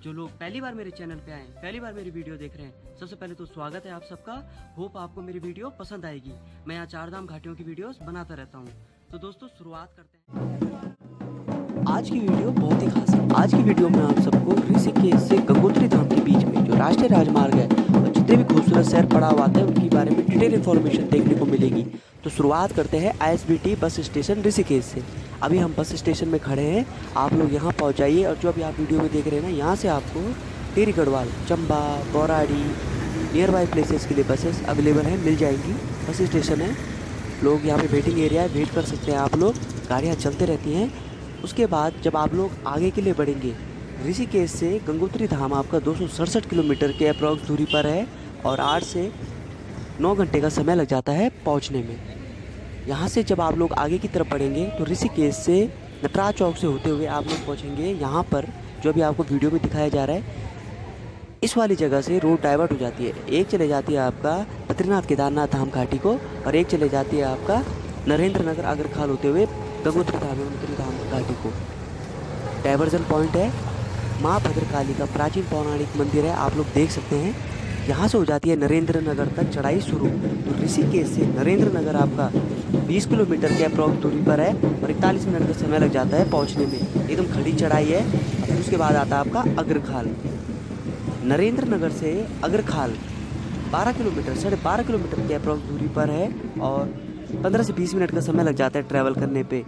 जो लोग पहली बार मेरे चैनल पे आए, पहली बार मेरी वीडियो देख रहे हैं, सबसे पहले तो स्वागत है आप सबका। होप आपको मेरी वीडियो पसंद आएगी। मैं यहाँ चारधाम घाटियों की वीडियोस बनाता रहता हूँ। तो दोस्तों शुरुआत करते हैं। आज की वीडियो बहुत ही खास है। आज की वीडियो में आप सबको ऋषिकेश से गंगोत्री धाम के बीच में जो राष्ट्रीय राजमार्ग है और जितने भी खूबसूरत शहर पड़ा हुआ है उनके बारे में डिटेल इन्फॉर्मेशन देखने को मिलेगी। तो शुरुआत करते हैं ISBT बस स्टेशन ऋषिकेश से। अभी हम बस स्टेशन में खड़े हैं, आप लोग यहाँ पहुँच जाइए। और जो अभी आप वीडियो में देख रहे हैं ना, यहाँ से आपको Tehri Garhwal, Chamba, Bauradi, nearby places के लिए बसेस अवेलेबल हैं, मिल जाएंगी। बस स्टेशन है, लोग यहाँ पे वेटिंग एरिया है, वेट कर सकते हैं आप लोग। गाड़ियाँ चलते रहती हैं। उसके बाद जब आप लोग आगे के लिए बढ़ेंगे, ऋषिकेश से गंगोत्री धाम आपका 267 किलोमीटर के अप्रॉक्स दूरी पर है और 8 से 9 घंटे का समय लग जाता है पहुँचने में। यहाँ से जब आप लोग आगे की तरफ बढ़ेंगे तो ऋषिकेश से नटराज चौक से होते हुए आप लोग पहुँचेंगे यहाँ पर, जो अभी आपको वीडियो में दिखाया जा रहा है। इस वाली जगह से रोड डाइवर्ट हो जाती है। एक चले जाती है आपका बद्रीनाथ केदारनाथ धाम घाटी को और एक चले जाती है आपका नरेंद्र नगर अग्रखाल होते हुए गंगोत्री धाम घाटी को। डाइवर्जन पॉइंट है। माँ भद्रकाली का प्राचीन पौराणिक मंदिर है, आप लोग देख सकते हैं। यहाँ से हो जाती है नरेंद्र नगर तक चढ़ाई शुरू। तो ऋषिकेश से नरेंद्र नगर आपका 20 किलोमीटर के अप्रॉक्स दूरी पर है और 41 मिनट का समय लग जाता है पहुँचने में। एकदम खड़ी चढ़ाई है। फिर उसके बाद आता है आपका अग्रखाल। नरेंद्र नगर से अग्रखाल 12 किलोमीटर, 12.5 किलोमीटर के अप्रॉक्स दूरी पर है और 15 से 20 मिनट का समय लग जाता है ट्रैवल करने पे।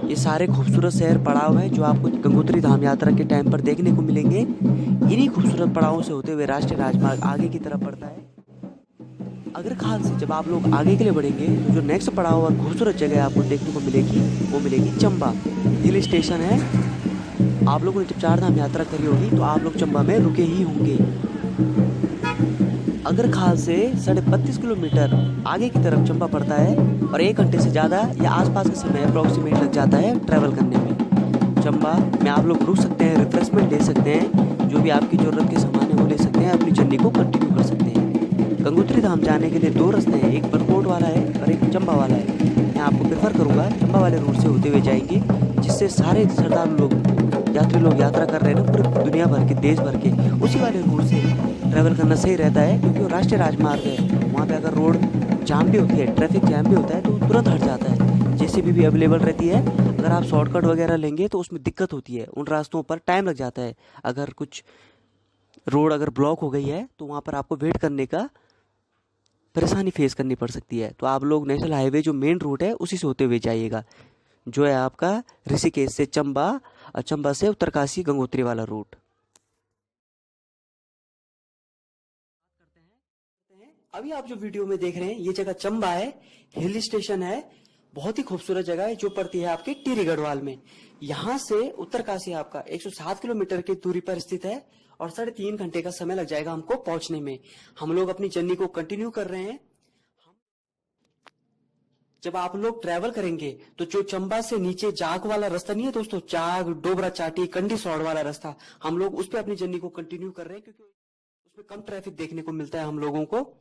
ये सारे खूबसूरत शहर पड़ाव हैं जो आपको गंगोत्री धाम यात्रा के टाइम पर देखने को मिलेंगे। इन्हीं खूबसूरत पड़ावों से होते हुए राष्ट्रीय राजमार्ग आगे की तरफ बढ़ता है। अग्रखाल से जब आप लोग आगे के लिए बढ़ेंगे तो जो नेक्स्ट पड़ाव और खूबसूरत जगह आपको देखने को मिलेगी वो मिलेगी चंबा। हिल स्टेशन है। आप लोगों ने जब चारधाम यात्रा करी होगी तो आप लोग चंबा में रुके ही होंगे। अग्रखाल से 32.5 किलोमीटर आगे की तरफ चंबा पड़ता है और 1 घंटे से ज़्यादा या आसपास का समय अप्रॉक्सीमेट लग जाता है ट्रैवल करने में। चंबा में आप लोग रुक सकते हैं, रिफ्रेशमेंट ले सकते हैं, जो भी आपकी ज़रूरत के सामान है वो ले सकते हैं, अपनी जर्नी को कंटिन्यू कर सकते हैं। गंगोत्री धाम जाने के लिए 2 रास्ते हैं, एक बरकोट वाला है और एक चंबा वाला है। मैं आपको प्रेफर करूँगा चंबा वाले रूट से होते हुए जाएंगे, जिससे सारे श्रद्धालु लोग, यात्री लोग यात्रा कर रहे हैं ना पूरे दुनिया भर के, देश भर के, उसी वाले रूट से ट्रैवल करना सही रहता है। क्योंकि वो राष्ट्रीय राजमार्ग है, वहाँ पे अगर रोड जाम भी होती है, ट्रैफिक जाम भी होता है तो तुरंत हट जाता है। JCB भी अवेलेबल रहती है। अगर आप शॉर्टकट वगैरह लेंगे तो उसमें दिक्कत होती है, उन रास्तों पर टाइम लग जाता है। अगर कुछ रोड अगर ब्लॉक हो गई है तो वहाँ पर आपको वेट करने का परेशानी फेस करनी पड़ सकती है। तो आप लोग नेशनल हाईवे जो मेन रूट है उसी से होते हुए जाइएगा, जो है आपका ऋषिकेश से चंबा और चंबा से उत्तरकाशी गंगोत्री वाला रूट। अभी आप जो वीडियो में देख रहे हैं ये जगह चंबा है, हिल स्टेशन है। बहुत ही खूबसूरत जगह है जो पड़ती है आपके टिहरी गढ़वाल में। यहाँ से उत्तरकाशी आपका 107 किलोमीटर की दूरी पर स्थित है और 3.5 घंटे का समय लग जाएगा हमको पहुंचने में। हम लोग अपनी जर्नी को कंटिन्यू कर रहे हैं। जब आप लोग ट्रैवल करेंगे तो जो चंबा से नीचे जाग वाला रास्ता नहीं है दोस्तों, जाग, डोबरा चाटी, कंडी सौड़ वाला रास्ता, हम लोग उस पर अपनी जर्नी को कंटिन्यू कर रहे हैं क्योंकि उसमें कम ट्रैफिक देखने को मिलता है हम लोगों को।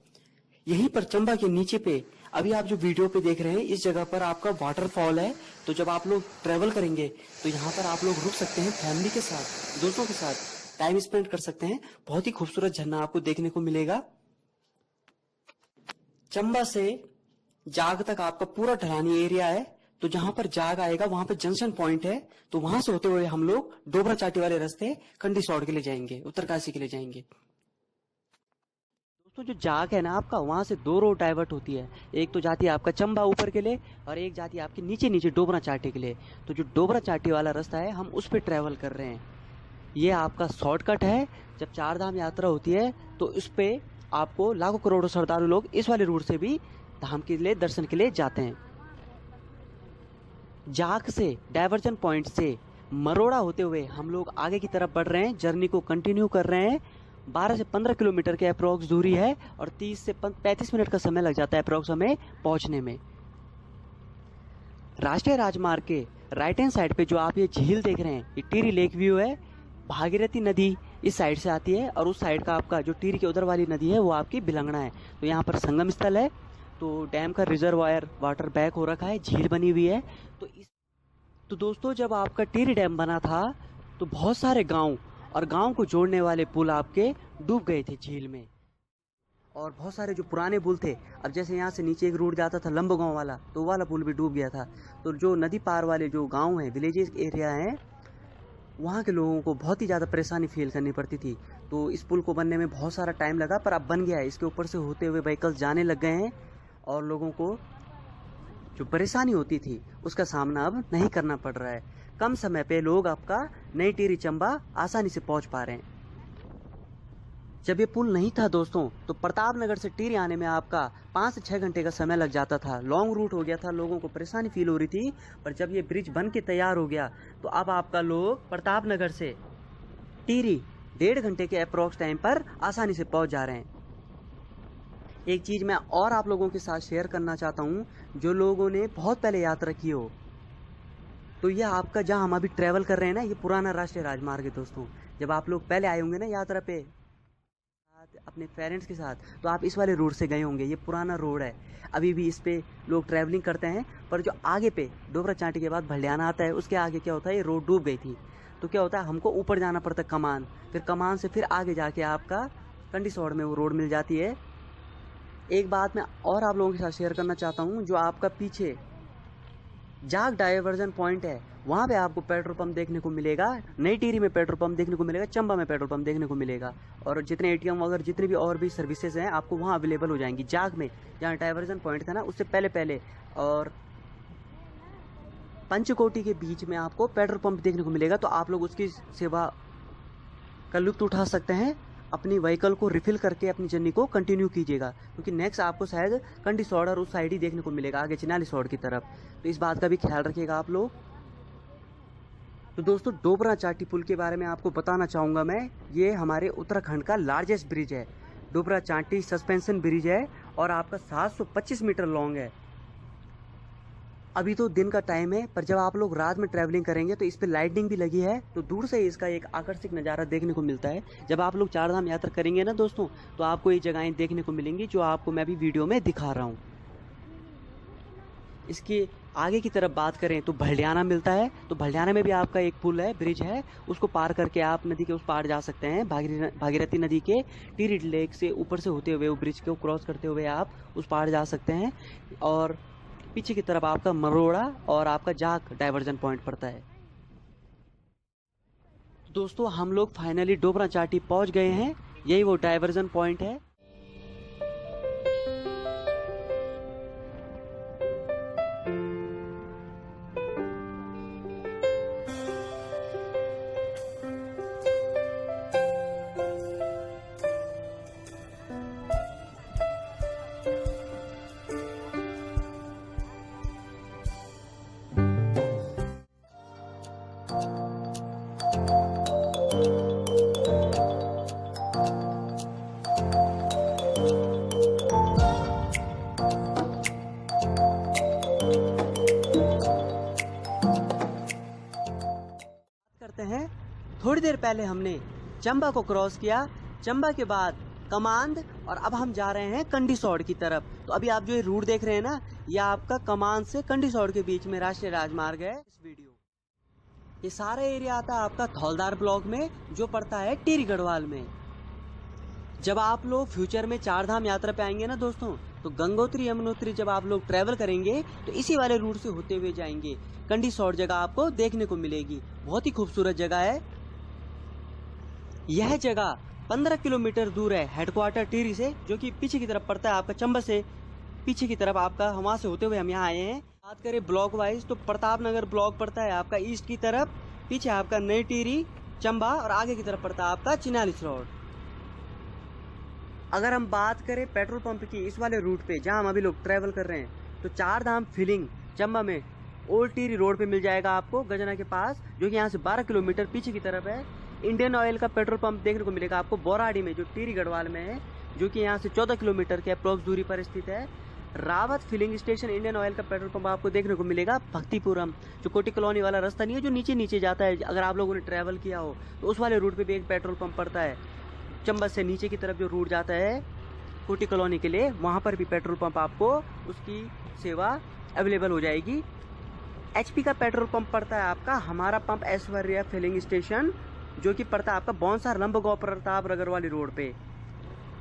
यहीं पर चंबा के नीचे पे अभी आप जो वीडियो पे देख रहे हैं इस जगह पर आपका वाटरफॉल है। तो जब आप लोग ट्रैवल करेंगे तो यहाँ पर आप लोग रुक सकते हैं, फैमिली के साथ, दोस्तों के साथ टाइम स्पेंड कर सकते हैं। बहुत ही खूबसूरत झरना आपको देखने को मिलेगा। चंबा से जाग तक आपका पूरा ढलानी एरिया है। तो जहां पर जाग आएगा वहां पर जंक्शन पॉइंट है, तो वहां से होते हुए हम लोग डोबरा चाटी वाले रास्ते कंडी सौड़ के लिए जाएंगे, उत्तरकाशी के लिए जाएंगे। दोस्तों जो जाग है ना आपका, वहां से 2 रोड डाइवर्ट होती है। एक तो जाती है आपका चंबा ऊपर के लिए और एक जाती है आपके नीचे नीचे डोबरा चाटी के लिए। तो जो डोबरा चाटी वाला रास्ता है हम उस पर ट्रैवल कर रहे हैं। ये आपका शॉर्टकट है। जब चारधाम यात्रा होती है तो इस पे आपको लाखों करोड़ों श्रद्धालु लोग इस वाले रूट से भी धाम के लिए दर्शन के लिए जाते हैं। जाग से डाइवर्जन पॉइंट से मरोड़ा होते हुए हम लोग आगे की तरफ बढ़ रहे हैं, जर्नी को कंटिन्यू कर रहे हैं। 12 से 15 किलोमीटर के अप्रॉक्स दूरी है और 30 से 35 मिनट का समय लग जाता है अप्रॉक्स हमें पहुंचने में। राष्ट्रीय राजमार्ग के राइट हैंड साइड पे जो आप ये झील देख रहे हैं, ये टिहरी लेक व्यू है। भागीरथी नदी इस साइड से आती है और उस साइड का आपका जो टिहरी के उधर वाली नदी है वो आपकी बिलंगना है। तो यहाँ पर संगम स्थल है। तो डैम का रिजर्वायर वाटर बैक हो रखा है, झील बनी हुई है। तो दोस्तों जब आपका टिहरी डैम बना था तो बहुत सारे गांव और गांव को जोड़ने वाले पुल आपके डूब गए थे झील में। और बहुत सारे जो पुराने पुल थे, अब जैसे यहाँ से नीचे एक रोड जाता था लंबो गांव वाला, तो वो वाला पुल भी डूब गया था। तो जो नदी पार वाले जो गांव हैं, विलेजेस एरिया हैं, वहाँ के लोगों को बहुत ही ज़्यादा परेशानी फील करनी पड़ती थी। तो इस पुल को बनने में बहुत सारा टाइम लगा, पर अब बन गया है। इसके ऊपर से होते हुए व्हीकल्स जाने लग गए हैं और लोगों को जो परेशानी होती थी उसका सामना अब नहीं करना पड़ रहा है। कम समय पे लोग आपका नई टिहरी चंबा आसानी से पहुंच पा रहे हैं। जब ये पुल नहीं था दोस्तों, तो प्रतापनगर से टिहरी आने में आपका 5 से 6 घंटे का समय लग जाता था। लॉन्ग रूट हो गया था, लोगों को परेशानी फील हो रही थी। पर जब ये ब्रिज बन के तैयार हो गया, तो अब आपका लोग प्रतापनगर से टिहरी 1.5 घंटे के अप्रोक्स टाइम पर आसानी से पहुंच जा रहे हैं। एक चीज़ मैं और आप लोगों के साथ शेयर करना चाहता हूँ, जो लोगों ने बहुत पहले यात्रा की हो, तो यह आपका जहाँ हम अभी ट्रैवल कर रहे हैं ना, ये पुराना राष्ट्रीय राजमार्ग है दोस्तों। जब आप लोग पहले आए होंगे ना यात्रा पे अपने पेरेंट्स के साथ, तो आप इस वाले रोड से गए होंगे। ये पुराना रोड है, अभी भी इस पे लोग ट्रैवलिंग करते हैं। पर जो आगे पे डोबरा चांटी के बाद भलियाना आता है, उसके आगे क्या होता है, ये रोड डूब गई थी। तो क्या होता है, हमको ऊपर जाना पड़ता है कमान, फिर कमान से फिर आगे जाके आपका कंडीसौड़ में वो रोड मिल जाती है। एक बात मैं और आप लोगों के साथ शेयर करना चाहता हूँ, जो आपका पीछे जाग डाइवर्जन पॉइंट है, वहाँ पे आपको पेट्रोल पंप देखने को मिलेगा। नई टिहरी में पेट्रोल पंप देखने को मिलेगा, चंबा में पेट्रोल पंप देखने को मिलेगा, और जितने एटीएम वगैरह जितनी भी और भी सर्विसेज हैं आपको वहाँ अवेलेबल हो जाएंगी। जाग में जहाँ डाइवर्जन पॉइंट था ना, उससे पहले और पंचकोटी के बीच में आपको पेट्रोल पंप देखने को मिलेगा। तो आप लोग उसकी सेवा का लुत्फ उठा सकते हैं। अपनी व्हीकल को रिफिल करके अपनी जर्नी को कंटिन्यू कीजिएगा, क्योंकि नेक्स्ट आपको शायद कंडीसौड़ और उस साइड ही देखने को मिलेगा, आगे चिनालीसौड़ की तरफ। तो इस बात का भी ख्याल रखिएगा आप लोग। तो दोस्तों, डोबरा चांटी पुल के बारे में आपको बताना चाहूँगा मैं। ये हमारे उत्तराखंड का लार्जेस्ट ब्रिज है। डोबरा चांटी सस्पेंशन ब्रिज है और आपका 725 मीटर लॉन्ग है। अभी तो दिन का टाइम है, पर जब आप लोग रात में ट्रैवलिंग करेंगे तो इस पे लाइटिंग भी लगी है, तो दूर से इसका एक आकर्षक नज़ारा देखने को मिलता है। जब आप लोग चारधाम यात्रा करेंगे ना दोस्तों, तो आपको ये जगहें देखने को मिलेंगी जो आपको मैं भी वीडियो में दिखा रहा हूँ। इसके आगे की तरफ बात करें तो भलियाना मिलता है। तो भलियाना में भी आपका एक पुल है, ब्रिज है, उसको पार करके आप नदी के उस पार जा सकते हैं। भागीरथी नदी के टिहरी लेक से ऊपर से होते हुए वो ब्रिज को क्रॉस करते हुए आप उस पार जा सकते हैं। और पीछे की तरफ आपका मरोड़ा और आपका जाग डाइवर्जन पॉइंट पड़ता है। दोस्तों, हम लोग फाइनली डोबरा चांटी पहुंच गए हैं। यही वो डाइवर्जन पॉइंट है। हैं, थोड़ी देर पहले हमने चंबा को क्रॉस किया, चंबा के बाद कमांद, और अब हम जा रहे हैं कंडीसौड़ की तरफ। तो अभी आप जो ये रूट देख रहे हैं ना, ये आपका कमांद से कंडीसौड़ के बीच में राष्ट्रीय राजमार्ग है। इस वीडियो ये सारा एरिया आता है आपका धौलदार ब्लॉक में, जो पड़ता है टिहरी गढ़वाल में। जब आप लोग फ्यूचर में चारधाम यात्रा पे आएंगे ना दोस्तों, तो गंगोत्री यमुनोत्री जब आप लोग ट्रैवल करेंगे तो इसी वाले रूट से होते हुए जाएंगे। कंडीसौड़ जगह आपको देखने को मिलेगी, बहुत ही खूबसूरत जगह है। यह जगह 15 किलोमीटर दूर है हेडक्वार्टर टिहरी से, जो कि पीछे की तरफ पड़ता है आपका चंबा से पीछे की तरफ आपका, वहां से होते हुए हम यहाँ आए हैं। बात करें ब्लॉक वाइज तो प्रतापनगर ब्लॉक पड़ता है आपका ईस्ट की तरफ, पीछे आपका नई टिहरी, चंबा, और आगे की तरफ पड़ता है आपका चिनालीसौड़। अगर हम बात करें पेट्रोल पंप की इस वाले रूट पे जहां हम अभी लोग ट्रैवल कर रहे हैं, तो चारधाम फिलिंग चंबा में ओल्ड टिहरी रोड पे मिल जाएगा आपको गजना के पास, जो कि यहाँ से 12 किलोमीटर पीछे की तरफ है। इंडियन ऑयल का पेट्रोल पंप देखने को मिलेगा आपको बोराड़ी में, जो टिहरी गढ़वाल में है, जो कि यहाँ से 14 किलोमीटर के अप्रोक्स दूरी पर स्थित है। Rawat filling station Indian oil का पेट्रोल पंप आपको देखने को मिलेगा भक्तिपुरम, जो कोटी कॉलोनी वाला रास्ता नहीं है, जो नीचे नीचे जाता है। अगर आप लोगों ने ट्रैवल किया हो तो उस वाले रूट पे भी एक पेट्रोल पंप पड़ता है। चंबा से नीचे की तरफ जो रूट जाता है कोटी कॉलोनी के लिए, वहाँ पर भी पेट्रोल पंप आपको उसकी सेवा अवेलेबल हो जाएगी। HP का पेट्रोल पंप पड़ता है आपका हमारा पंप ऐश्वर्या फिलिंग स्टेशन जो कि पड़ता है आपका बौंसा लंबगांव प्रताप नगर वाली रोड पे।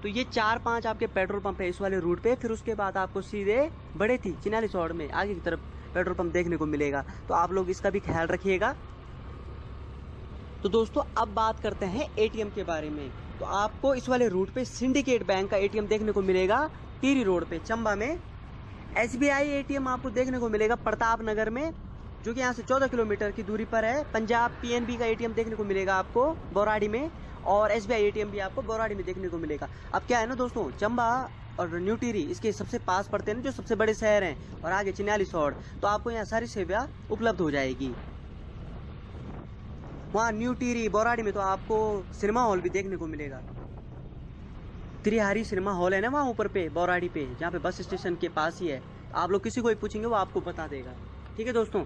तो ये 4-5 आपके पेट्रोल पंप है इस वाले रूट पे। फिर उसके बाद आपको सीधे बड़े थी चिनाली चौड़ में आगे की तरफ पेट्रोल पंप देखने को मिलेगा, तो आप लोग इसका भी ख्याल रखिएगा। तो दोस्तों अब बात करते हैं एटीएम के बारे में। तो आपको इस वाले रूट पे सिंडिकेट बैंक का एटीएम देखने को मिलेगा टिहरी रोड पे चंबा में। एसबीआई एटीएम आपको देखने को मिलेगा प्रताप नगर में, जो कि यहाँ से 14 किलोमीटर की दूरी पर है। पंजाब पीएनबी का एटीएम देखने को मिलेगा आपको बौराड़ी में, और एसबीआई एटीएम भी आपको बौराड़ी में देखने को मिलेगा। अब क्या है ना दोस्तों, चंबा और न्यू टिहरी इसके सबसे पास पड़ते हैं ना, जो सबसे बड़े शहर हैं, और आगे चिन्याली सौड़, तो आपको यहाँ सारी सेवा उपलब्ध हो जाएगी। वहाँ न्यू टिहरी बौराड़ी में तो आपको सिनेमा हॉल भी देखने को मिलेगा। त्रिहारी सिनेमा हॉल है ना वहाँ ऊपर पे बौराड़ी पे, जहाँ पे बस स्टेशन के पास ही है। आप लोग किसी को भी पूछेंगे वो आपको बता देगा। ठीक है दोस्तों।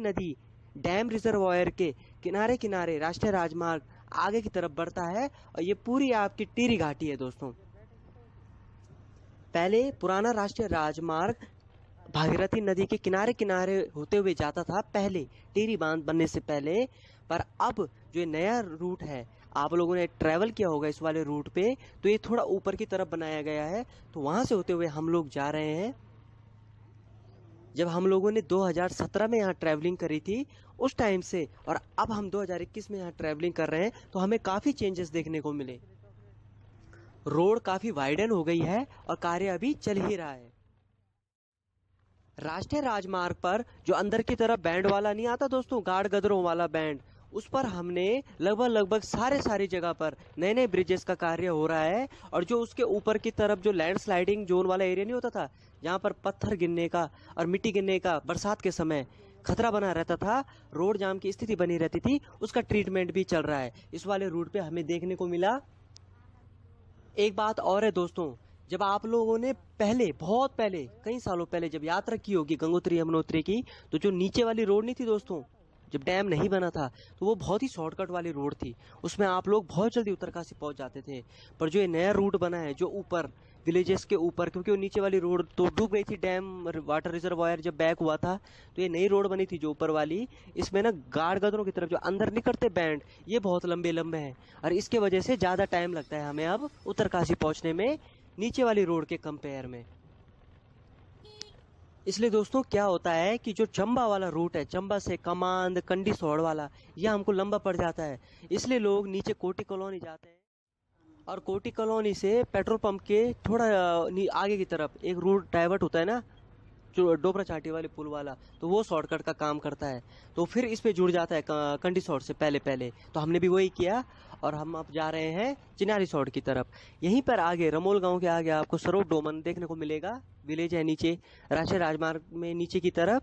नदी डैम रिजर्वायर के किनारे किनारे राष्ट्रीय राजमार्ग आगे की तरफ बढ़ता है, और ये पूरी आपकी टिहरी घाटी है दोस्तों। पहले पुराना राष्ट्रीय राजमार्ग भागीरथी नदी के किनारे किनारे होते हुए जाता था पहले, टिहरी बांध बनने से पहले। पर अब जो ये नया रूट है, आप लोगों ने ट्रैवल किया होगा इस वाले रूट पे, तो ये थोड़ा ऊपर की तरफ बनाया गया है। तो वहां से होते हुए हम लोग जा रहे हैं। जब हम लोगों ने 2017 में यहाँ ट्रैवलिंग करी थी उस टाइम से, और अब हम 2021 में यहाँ ट्रैवलिंग कर रहे हैं, तो हमें काफ़ी चेंजेस देखने को मिले। रोड काफ़ी वाइडन हो गई है और कार्य अभी चल ही रहा है। राष्ट्रीय राजमार्ग पर जो अंदर की तरफ बैंड वाला नहीं आता दोस्तों, गाड़ गदरों वाला बैंड, उस पर हमने लगभग सारी जगह पर नए नए ब्रिजेस का कार्य हो रहा है। और जो उसके ऊपर की तरफ जो लैंडस्लाइडिंग जोन वाला एरिया नहीं होता था, जहाँ पर पत्थर गिरने का और मिट्टी गिरने का बरसात के समय खतरा बना रहता था, रोड जाम की स्थिति बनी रहती थी, उसका ट्रीटमेंट भी चल रहा है इस वाले रूट पे हमें देखने को मिला। एक बात और है दोस्तों, जब आप लोगों ने पहले, बहुत पहले, कई सालों पहले जब यात्रा की होगी गंगोत्री यमुनोत्री की, तो जो नीचे वाली रोड नहीं थी दोस्तों, जब डैम नहीं बना था, तो वो बहुत ही शॉर्टकट वाली रोड थी, उसमें आप लोग बहुत जल्दी उत्तरकाशी पहुंच जाते थे। पर जो ये नया रूट बना है, जो ऊपर विलेजेस के ऊपर, क्योंकि वो नीचे वाली रोड तो डूब गई थी, डैम वाटर रिजर्वायर जब बैक हुआ था, तो ये नई रोड बनी थी जो ऊपर वाली, इसमें ना गाड़ गदरों की तरफ जो अंदर निकलते बैंड, ये बहुत लंबे लंबे हैं, और इसके वजह से ज़्यादा टाइम लगता है हमें अब उत्तरकाशी पहुँचने में नीचे वाली रोड के कंपेयर में। इसलिए दोस्तों क्या होता है कि जो चंबा वाला रूट है, चंबा से कमांद कंडी सौड़ वाला, यह हमको लंबा पड़ जाता है, इसलिए लोग नीचे कोटी कॉलोनी जाते हैं, और कोटी कॉलोनी से पेट्रोल पंप के थोड़ा आगे की तरफ एक रूट डाइवर्ट होता है ना, जो डोबरा चाटी वाले पुल वाला, तो वो शॉर्टकट का काम करता है, तो फिर इस पे जुड़ जाता है कंडी सौड़ से पहले पहले। तो हमने भी वही किया, और हम अब जा रहे हैं चिनारी सौड़ की तरफ। यहीं पर आगे रमोल गांव के आगे आपको सरोप डोमन देखने को मिलेगा, विलेज है नीचे राष्ट्रीय राजमार्ग में नीचे की तरफ।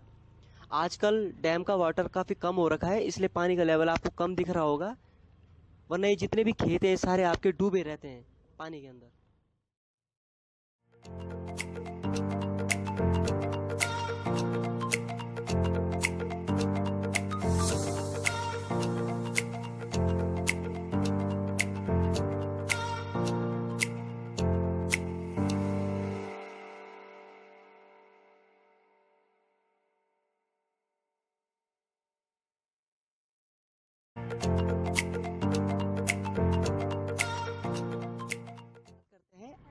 आजकल डैम का वाटर काफ़ी कम हो रखा है, इसलिए पानी का लेवल आपको कम दिख रहा होगा, वरना ये जितने भी खेत हैं सारे आपके डूबे रहते हैं पानी के अंदर।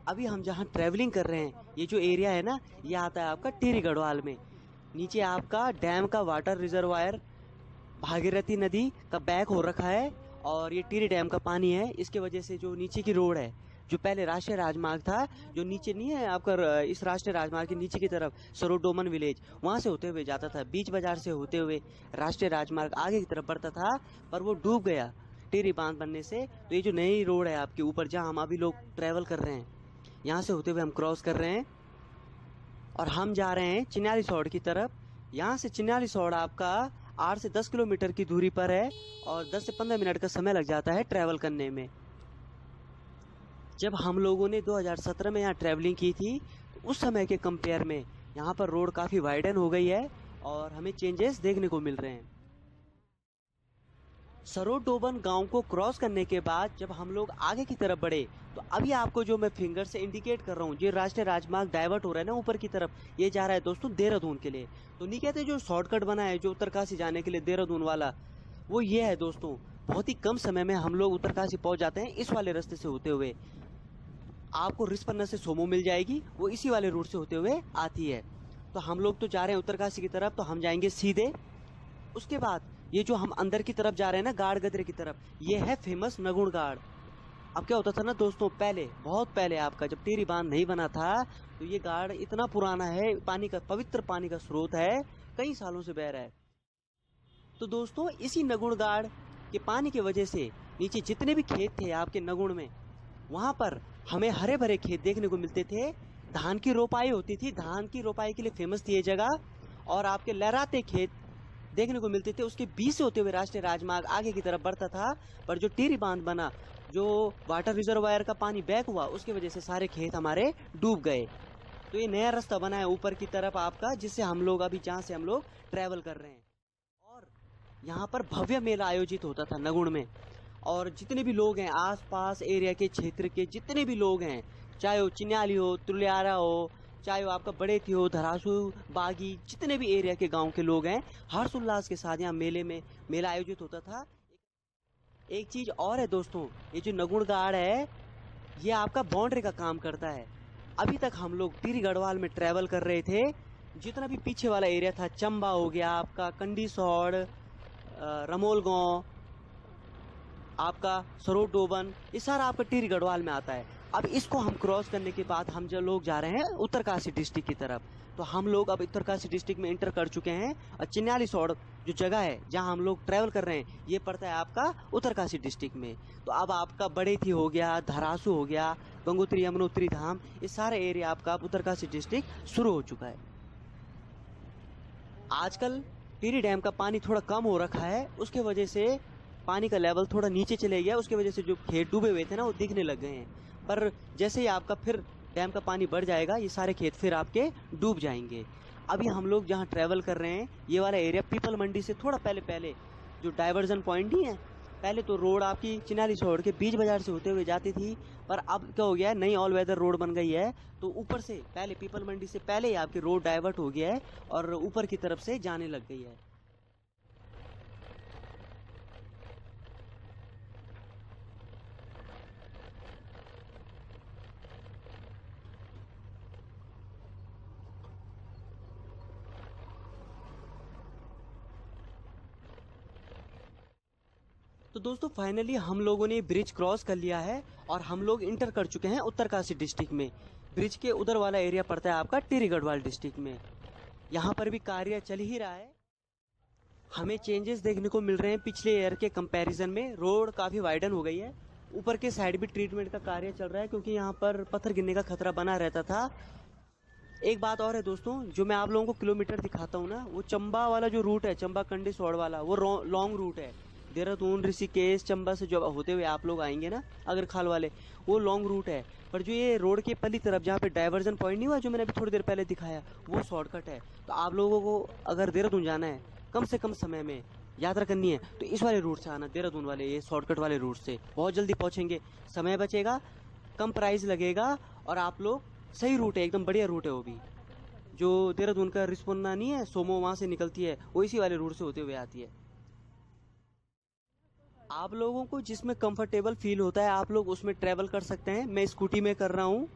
अभी हम जहाँ ट्रैवलिंग कर रहे हैं, ये जो एरिया है ना, ये आता है आपका टिहरी गढ़वाल में। नीचे आपका डैम का वाटर रिजर्वायर भागीरथी नदी का बैक हो रखा है और ये टिहरी डैम का पानी है। इसके वजह से जो नीचे की रोड है, जो पहले राष्ट्रीय राजमार्ग था, जो नीचे नहीं है आपका, इस राष्ट्रीय राजमार्ग के नीचे की तरफ सरोडोमन विलेज, वहां से होते हुए जाता था, बीच बाजार से होते हुए राष्ट्रीय राजमार्ग आगे की तरफ बढ़ता था, पर वो डूब गया टिहरी बांध बनने से। तो ये जो नई रोड है आपके ऊपर, जहाँ हम अभी लोग ट्रैवल कर रहे हैं, यहाँ से होते हुए हम क्रॉस कर रहे हैं और हम जा रहे हैं चिन्याली सौड़ की तरफ। यहाँ से चिन्याली सौड़ आपका 8 से 10 किलोमीटर की दूरी पर है और 10 से 15 मिनट का समय लग जाता है ट्रैवल करने में। जब हम लोगों ने 2017 में यहाँ ट्रैवलिंग की थी, तो उस समय के कंपेयर में यहाँ पर रोड काफ़ी वाइडन हो गई है और हमें चेंजेस देखने को मिल रहे हैं। सरोडोबन गांव को क्रॉस करने के बाद जब हम लोग आगे की तरफ बढ़े, तो अभी आपको जो मैं फिंगर से इंडिकेट कर रहा हूँ, जो राष्ट्रीय राजमार्ग डाइवर्ट हो रहा है ना ऊपर की तरफ, ये जा रहा है दोस्तों देहरादून के लिए। तो नहीं कहते जो शॉर्टकट बना है जो उत्तरकाशी जाने के लिए देहरादून वाला, वो ये है दोस्तों। बहुत ही कम समय में हम लोग उत्तरकाशी पहुंच जाते हैं इस वाले रास्ते से होते हुए। आपको रिस्पन्ना से सोमो मिल जाएगी, वो इसी वाले रूट से होते हुए आती है। तो हम लोग तो जा रहे हैं उत्तरकाशी की तरफ, तो हम जाएंगे सीधे। उसके बाद ये जो हम अंदर की तरफ जा रहे हैं ना, गाड़ गदरे की तरफ, ये है फेमस नगुण गाड़। अब क्या होता था ना दोस्तों, पहले बहुत पहले आपका जब टिहरी बांध नहीं बना था, तो ये गाड़ इतना पुराना है, पानी का पवित्र पानी का स्रोत है, कई सालों से बह रहा है। तो दोस्तों इसी नगुण गाड़ के पानी की वजह से नीचे जितने भी खेत थे आपके नगुण में, वहां पर हमें हरे भरे खेत देखने को मिलते थे। धान की रोपाई होती थी, धान की रोपाई के लिए फेमस थी ये जगह, और आपके लहराते खेत देखने को मिलते थे। उसके बीच से होते हुए राष्ट्रीय राजमार्ग आगे की तरफ बढ़ता था, पर जो टिहरी बांध बना, जो वाटर रिजर्वायर का पानी बैक हुआ, उसकी वजह से सारे खेत हमारे डूब गए। तो ये नया रास्ता बना है ऊपर की तरफ आपका, जिससे हम लोग अभी जहाँ से हम लोग ट्रैवल कर रहे हैं। और यहाँ पर भव्य मेला आयोजित होता था नगुण में, और जितने भी लोग हैं आसपास एरिया के क्षेत्र के, जितने भी लोग हैं, चाहे वो चिन्याली हो, तुलियारा हो, चाहे वो आपका बड़ेती हो, धरासू, बागी, जितने भी एरिया के गांव के लोग हैं, हर्ष उल्लास के साथ यहाँ मेला आयोजित होता था। एक चीज और है दोस्तों, ये जो नगुण गाड़ है, ये आपका बाउंड्री का काम करता है। अभी तक हम लोग टिहरी गढ़वाल में ट्रैवल कर रहे थे, जितना भी पीछे वाला एरिया था, चंबा हो गया आपका, कंडी सौड़, रमोल गांव, आपका सरोडोबन, ये सारा आपका टिहरी गढ़वाल में आता है। अब इसको हम क्रॉस करने के बाद हम जो लोग जा रहे हैं उत्तरकाशी डिस्ट्रिक्ट की तरफ। तो हम लोग अब उत्तरकाशी डिस्ट्रिक्ट में इंटर कर चुके हैं और चिन्याली सौड़ जो जगह है जहां हम लोग ट्रैवल कर रहे हैं, ये पड़ता है आपका उत्तरकाशी डिस्ट्रिक्ट में। तो अब आपका बड़ेथी हो गया, धरासू हो गया, गंगोत्री यमुनोत्री धाम, ये सारा एरिया आपका उत्तरकाशी डिस्ट्रिक्ट शुरू हो चुका है। आजकल टिहरी डैम का पानी थोड़ा कम हो रखा है, उसके वजह से पानी का लेवल थोड़ा नीचे चले गया, उसकी वजह से जो खेत डूबे हुए थे ना, वो दिखने लग गए हैं। पर जैसे ही आपका फिर डैम का पानी बढ़ जाएगा, ये सारे खेत फिर आपके डूब जाएंगे। अभी हम लोग जहाँ ट्रैवल कर रहे हैं, ये वाला एरिया पीपल मंडी से थोड़ा पहले जो डाइवर्जन पॉइंट नहीं है, पहले तो रोड आपकी चिन्याली सौड़ के बीच बाजार से होते हुए जाती थी, पर अब क्या हो गया है, नई ऑल वेदर रोड बन गई है। तो ऊपर से पहले पीपल मंडी से पहले ही आपकी रोड डाइवर्ट हो गया है और ऊपर की तरफ से जाने लग गई है। तो दोस्तों फाइनली हम लोगों ने ब्रिज क्रॉस कर लिया है और हम लोग इंटर कर चुके हैं उत्तरकाशी डिस्ट्रिक्ट में। ब्रिज के उधर वाला एरिया पड़ता है आपका टिहरी गढ़वाल डिस्ट्रिक्ट में। यहाँ पर भी कार्य चल ही रहा है। हमें चेंजेस देखने को मिल रहे हैं पिछले ईयर के कंपैरिजन में। रोड काफ़ी वाइडन हो गई है, ऊपर के साइड भी ट्रीटमेंट का कार्य चल रहा है, क्योंकि यहाँ पर पत्थर गिरने का खतरा बना रहता था। एक बात और है दोस्तों, जो मैं आप लोगों को किलोमीटर दिखाता हूँ ना, वो चंबा वाला जो रूट है, चंबा कंडी सौड़ वाला, वो लॉन्ग रूट है। देहरादून, ऋषिकेश, चंबा से जो होते हुए आप लोग आएंगे ना अगर खाल वाले, वो लॉन्ग रूट है। पर जो ये रोड के पल्ली तरफ जहाँ पे डाइवर्जन पॉइंट नहीं हुआ, जो मैंने अभी थोड़ी देर पहले दिखाया, वो शॉर्टकट है। तो आप लोगों को अगर देहरादून जाना है, कम से कम समय में यात्रा करनी है, तो इस वाले रूट से आना, देहरादून वाले ये शॉर्टकट वाले रूट से बहुत जल्दी पहुँचेंगे, समय बचेगा, कम प्राइस लगेगा, और आप लोग सही रूट है, एकदम बढ़िया रूट है। वो भी जो देहरादून का रिस्पन्ना नहीं है, सोमो वहाँ से निकलती है, वो इसी वाले रूट से होते हुए आती है। आप लोगों को जिसमें कंफर्टेबल फील होता है, आप लोग उसमें ट्रैवल कर सकते हैं। मैं स्कूटी में कर रहा हूँ,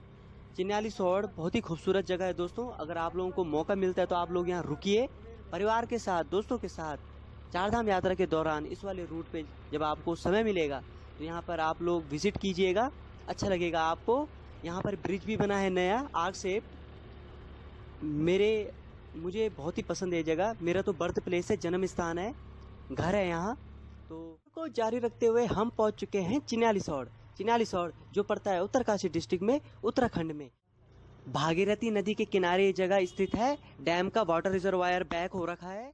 चिन्याली सौड़ बहुत ही खूबसूरत जगह है दोस्तों। अगर आप लोगों को मौका मिलता है तो आप लोग यहाँ रुकिए, परिवार के साथ, दोस्तों के साथ। चारधाम यात्रा के दौरान इस वाले रूट पे जब आपको समय मिलेगा तो यहाँ पर आप लोग विजिट कीजिएगा, अच्छा लगेगा आपको। यहाँ पर ब्रिज भी बना है नया, आर्क शेप। मुझे बहुत ही पसंद है ये जगह। मेरा तो बर्थ प्लेस है, जन्म स्थान है, घर है यहाँ। तो को जारी रखते हुए हम पहुंच चुके हैं चिन्याली सौड़। चिन्याली सौड़ जो पड़ता है उत्तरकाशी डिस्ट्रिक्ट में, उत्तराखंड में। भागीरथी नदी के किनारे ये जगह स्थित है। डैम का वाटर रिजर्वायर बैक हो रखा है।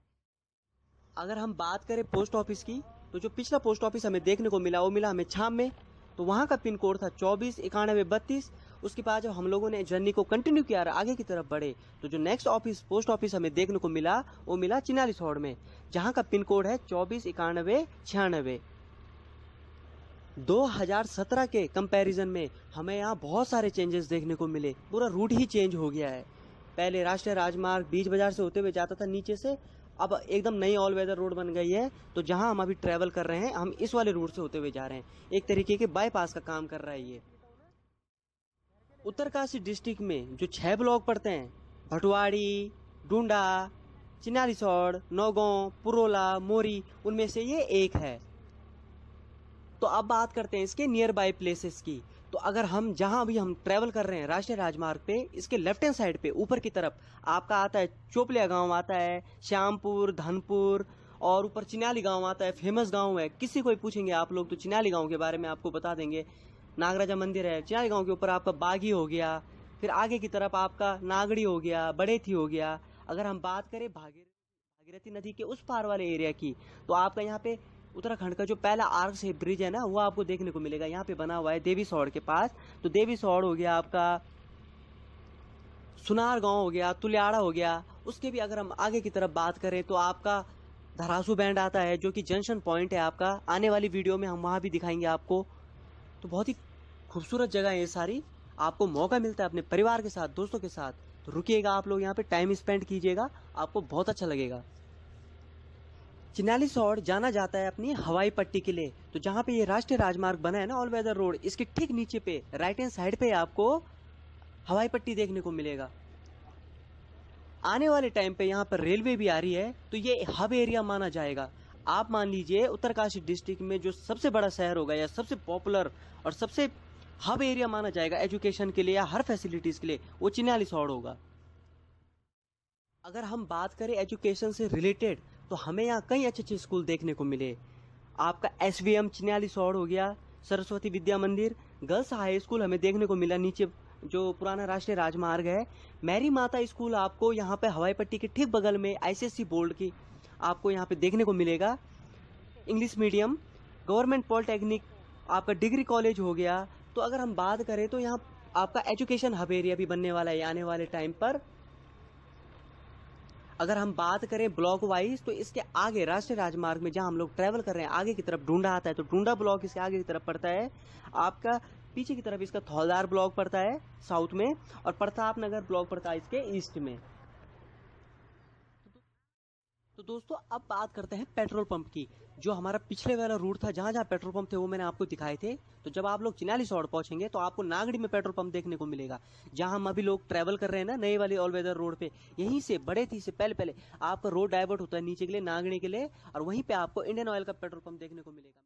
अगर हम बात करें पोस्ट ऑफिस की, तो जो पिछला पोस्ट ऑफिस हमें देखने को मिला वो मिला हमें छाम में। तो वहाँ का पिन कोड था 249132। उसके बाद जब हम लोगों ने जर्नी को कंटिन्यू किया और आगे की तरफ बढ़े तो जो नेक्स्ट ऑफिस पोस्ट ऑफिस हमें देखने को मिला वो मिला चिन्याली सौड़ में, जहाँ का पिन कोड है 249196। 2017 के कंपैरिजन में हमें यहाँ बहुत सारे चेंजेस देखने को मिले। पूरा रूट ही चेंज हो गया है। पहले राष्ट्रीय राजमार्ग बीज बाजार से होते हुए जाता था नीचे से, अब एकदम नई ऑल वेदर रोड बन गई है। तो जहां हम अभी ट्रेवल कर रहे हैं, हम इस वाले रूट से होते हुए जा रहे हैं। एक तरीके के बाईपास का काम कर रहा है ये। उत्तरकाशी डिस्ट्रिक्ट में जो 6 ब्लॉक पड़ते हैं, भटवाड़ी, डूंडा, चिन्याली सौड़, नौगांव, पुरोला, मोरी, उनमें से ये एक है। तो अब बात करते हैं इसके नियर बाय प्लेसेस की। तो अगर हम जहां अभी हम ट्रेवल कर रहे हैं राष्ट्रीय राजमार्ग पे, इसके लेफ्ट हैंड साइड पे ऊपर की तरफ आपका आता है चोपलिया गांव, आता है श्यामपुर, धनपुर, और ऊपर चिन्याली गांव आता है। फेमस गांव है, किसी को पूछेंगे आप लोग तो चिन्याली गांव के बारे में आपको बता देंगे। नागराजा मंदिर है चिन्याली गांव के ऊपर, आपका बागी हो गया। फिर आगे की तरफ आपका नागड़ी हो गया, बड़ेथी हो गया। अगर हम बात करें भागीरथी नदी के उस पार वाले एरिया की, तो आपका यहाँ पे उत्तराखंड का जो पहला आर्क से ब्रिज है ना, वो आपको देखने को मिलेगा। यहाँ पे बना हुआ है देवी सौड़ के पास। तो देवी सौड़ हो गया, आपका सुनार गांव हो गया, तुलियाड़ा हो गया। उसके भी अगर हम आगे की तरफ बात करें तो आपका धरासू बैंड आता है, जो कि जंक्शन पॉइंट है आपका। आने वाली वीडियो में हम वहां भी दिखाएंगे आपको। तो बहुत ही खूबसूरत जगह है ये सारी। आपको मौका मिलता है अपने परिवार के साथ, दोस्तों के साथ, तो रुकिएगा आप लोग यहाँ पे, टाइम स्पेंड कीजिएगा, आपको बहुत अच्छा लगेगा। चिन्याली सौड़ जाना जाता है अपनी हवाई पट्टी के लिए। तो जहाँ पे ये राष्ट्रीय राजमार्ग बना है ना, ऑल वेदर रोड, इसके ठीक नीचे पे राइट हैंड साइड पे आपको हवाई पट्टी देखने को मिलेगा। आने वाले टाइम पे यहाँ पर रेलवे भी आ रही है, तो ये हब एरिया माना जाएगा। आप मान लीजिए उत्तरकाशी डिस्ट्रिक्ट में जो सबसे बड़ा शहर होगा या सबसे पॉपुलर और सबसे हब एरिया माना जाएगा एजुकेशन के लिए या हर फैसिलिटीज के लिए, वो चिन्याली सौड़ होगा। अगर हम बात करें एजुकेशन से रिलेटेड, तो हमें यहाँ कई अच्छे अच्छे स्कूल देखने को मिले। आपका SVM चिन्याली सौड़ हो गया, सरस्वती विद्या मंदिर, गर्ल्स हाई स्कूल हमें देखने को मिला नीचे जो पुराना राष्ट्रीय राजमार्ग है। मैरी माता स्कूल आपको यहाँ पे हवाई पट्टी के ठीक बगल में ICSE बोर्ड की आपको यहाँ पे देखने को मिलेगा। इंग्लिश मीडियम, गवर्नमेंट पॉलिटेक्निक, आपका डिग्री कॉलेज हो गया। तो अगर हम बात करें तो यहाँ आपका एजुकेशन हब एरिया भी बनने वाला है आने वाले टाइम पर। अगर हम बात करें ब्लॉक वाइज, तो इसके आगे राष्ट्रीय राजमार्ग में जहां हम लोग ट्रेवल कर रहे हैं, आगे की तरफ डूंडा आता है। तो डूंडा ब्लॉक इसके आगे की तरफ पड़ता है। आपका पीछे की तरफ इसका थौलदार ब्लॉक पड़ता है साउथ में, और प्रताप नगर ब्लॉक पड़ता है इसके ईस्ट में। तो दोस्तों अब बात करते हैं पेट्रोल पंप की। जो हमारा पिछले वाला रूट था, जहां जहां पेट्रोल पंप थे वो मैंने आपको दिखाए थे। तो जब आप लोग चिन्याली सौड़ पहुंचेंगे तो आपको नागड़ी में पेट्रोल पंप देखने को मिलेगा, जहां हम अभी लोग ट्रेवल कर रहे हैं ना, नए वाले ऑल वेदर रोड पे। यहीं से बड़ेथी से पहले पहले आपका रोड डाइवर्ट होता है नीचे के लिए, नागड़ी के लिए, और वहीं पे आपको इंडियन ऑयल का पेट्रोल पंप देखने को मिलेगा।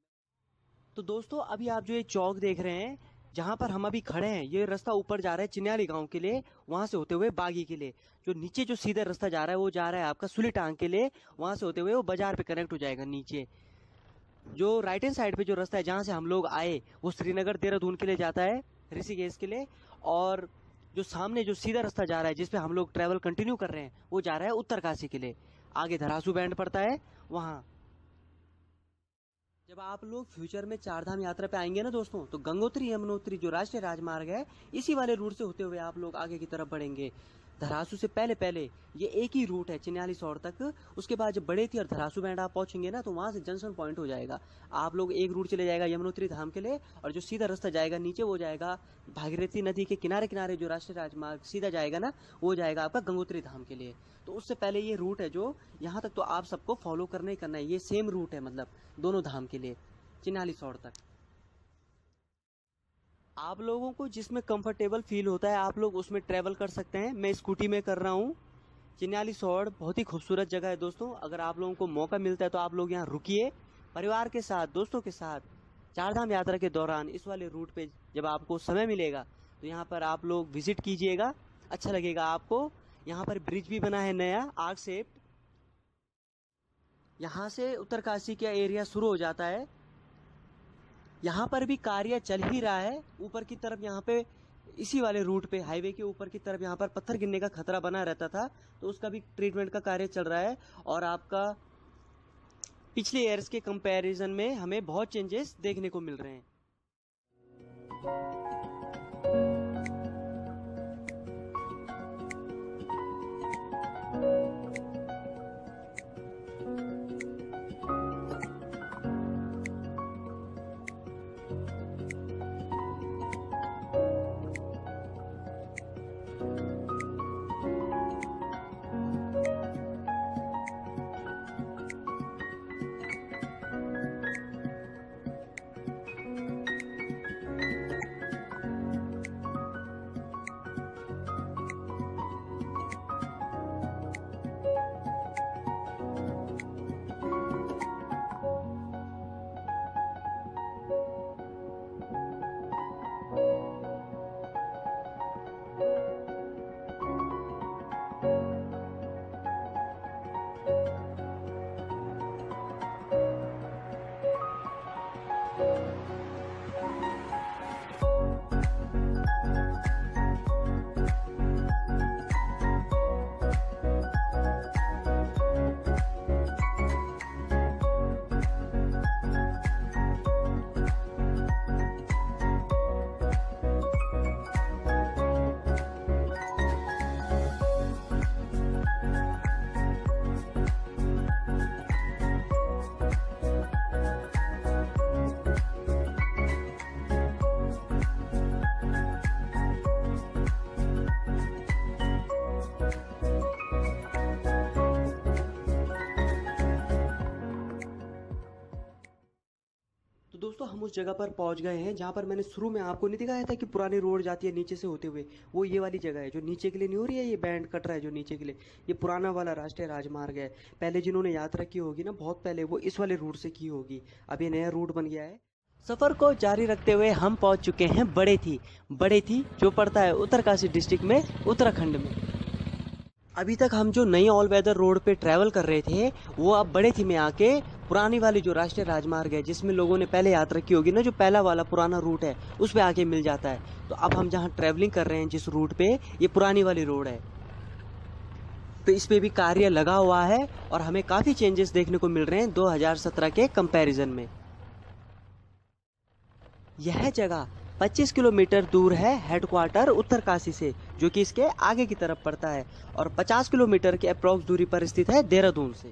तो दोस्तों अभी आप जो ये चौक देख रहे हैं, जहां पर हम अभी खड़े हैं, ये रास्ता ऊपर जा रहा है चिन्याली गांव के लिए, वहां से होते हुए बागी के लिए। जो नीचे जो सीधा रास्ता जा रहा है वो जा रहा है आपका सुलीटांग के लिए, वहां से होते हुए वो बाजार पे कनेक्ट हो जाएगा नीचे। जो राइट हैंड साइड पे जो रास्ता है जहां से हम लोग आए, वो श्रीनगर देहरादून के लिए जाता है, ऋषिकेश के लिए। और जो सामने जो सीधा रास्ता जा रहा है जिसपे हम लोग ट्रेवल कंटिन्यू कर रहे हैं, वो जा रहा है उत्तरकाशी के लिए। आगे धरासू बैंड पड़ता है वहां। जब आप लोग फ्यूचर में चारधाम यात्रा पे आएंगे ना दोस्तों, तो गंगोत्री यमुनोत्री जो राष्ट्रीय राजमार्ग है, इसी वाले रूट से होते हुए आप लोग आगे की तरफ बढ़ेंगे। धरासू से पहले पहले ये एक ही रूट है चिन्याली सौड़ तक। उसके बाद जब बड़ेथी और धरासू बैंड आप पहुंचेंगे ना, तो वहां से जंक्शन पॉइंट हो जाएगा। आप लोग एक रूट चले जाएगा यमुनोत्री धाम के लिए, और जो सीधा रास्ता जाएगा नीचे वो जाएगा भागीरथी नदी के किनारे किनारे जो राष्ट्रीय राजमार्ग सीधा जाएगा ना, वो जाएगा आपका गंगोत्री धाम के लिए। तो उससे पहले ये रूट है जो यहाँ तक तो आप सबको फॉलो करना ही करना है। ये सेम रूट है मतलब दोनों धाम के लिए, चिन्याली सौड़ तक। आप लोगों को जिसमें कंफर्टेबल फील होता है आप लोग उसमें ट्रैवल कर सकते हैं। मैं स्कूटी में कर रहा हूँ। चिन्याली सौड़ बहुत ही खूबसूरत जगह है दोस्तों। अगर आप लोगों को मौका मिलता है तो आप लोग यहाँ रुकिए, परिवार के साथ, दोस्तों के साथ। चारधाम यात्रा के दौरान इस वाले रूट पे जब आपको समय मिलेगा तो यहाँ पर आप लोग विजिट कीजिएगा, अच्छा लगेगा आपको। यहाँ पर ब्रिज भी बना है नया, आर्क शेप्ड। यहाँ से उत्तरकाशी का एरिया शुरू हो जाता है। यहाँ पर भी कार्य चल ही रहा है। ऊपर की तरफ यहाँ पे इसी वाले रूट पे हाईवे के ऊपर की तरफ यहाँ पर पत्थर गिरने का खतरा बना रहता था, तो उसका भी ट्रीटमेंट का कार्य चल रहा है। और आपका पिछले ईयर्स के कंपैरिजन में हमें बहुत चेंजेस देखने को मिल रहे हैं। तो दोस्तों हम उस जगह पर पहुंच गए हैं जहां पर मैंने शुरू में आपको नहीं दिखाया था कि पुरानी रोड जाती है नीचे से होते हुए। वो ये वाली जगह है जो नीचे के लिए नहीं हो रही है, ये बैंड कट रहा है जो नीचे के लिए, ये पुराना वाला राष्ट्रीय राजमार्ग है। पहले जिन्होंने यात्रा की होगी ना बहुत पहले, वो इस वाले रूट से की होगी। अब ये नया रूट बन गया है। सफर को जारी रखते हुए हम पहुंच चुके हैं बड़ेथी जो पड़ता है उत्तरकाशी डिस्ट्रिक्ट में, उत्तराखंड में। अभी तक हम जो नई ऑल वेदर रोड पे ट्रैवल कर रहे थे वो अब बड़ेथी में आके पुरानी वाली जो राष्ट्रीय राजमार्ग है जिसमें लोगों ने पहले यात्रा की होगी ना, जो पहला वाला पुराना रूट है, उस पे आके मिल जाता है। तो अब हम जहाँ ट्रैवलिंग कर रहे हैं जिस रूट पे, ये पुरानी वाली रोड है, तो इस पे भी कार्य लगा हुआ है और हमें काफी चेंजेस देखने को मिल रहे हैं 2017 के कंपैरिजन में। यह जगह 25 किलोमीटर दूर है हेडक्वार्टर उत्तरकाशी से, जो कि इसके आगे की तरफ पड़ता है, और 50 किलोमीटर के अप्रॉक्स दूरी पर स्थित है देहरादून से।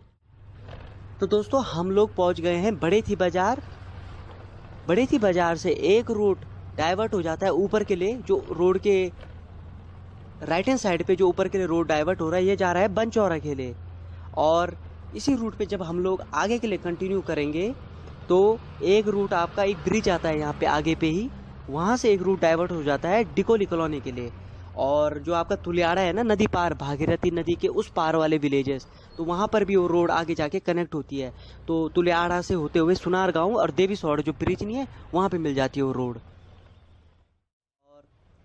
तो दोस्तों हम लोग पहुंच गए हैं बड़ेथी बाजार। बड़ेथी बाजार से एक रूट डाइवर्ट हो जाता है ऊपर के लिए, जो रोड के राइट हैंड साइड पे जो ऊपर के लिए रोड डाइवर्ट हो रहा है, ये जा रहा है बनचौरा के लिए। और इसी रूट पे जब हम लोग आगे के लिए कंटिन्यू करेंगे तो एक रूट आपका, एक ब्रिज आता है यहाँ पे आगे पे ही, वहाँ से एक रूट डाइवर्ट हो जाता है डिकोली कॉलोनी के लिए। और जो आपका तुलियाड़ा है ना, नदी पार, भागीरथी नदी के उस पार वाले विलेजेस, तो वहाँ पर भी वो रोड आगे जाके कनेक्ट होती है। तो तुलियाड़ा से होते हुए सुनार गांव और देवी सौड़ जो ब्रिज नहीं है, वहाँ पे मिल जाती है वो रोड। और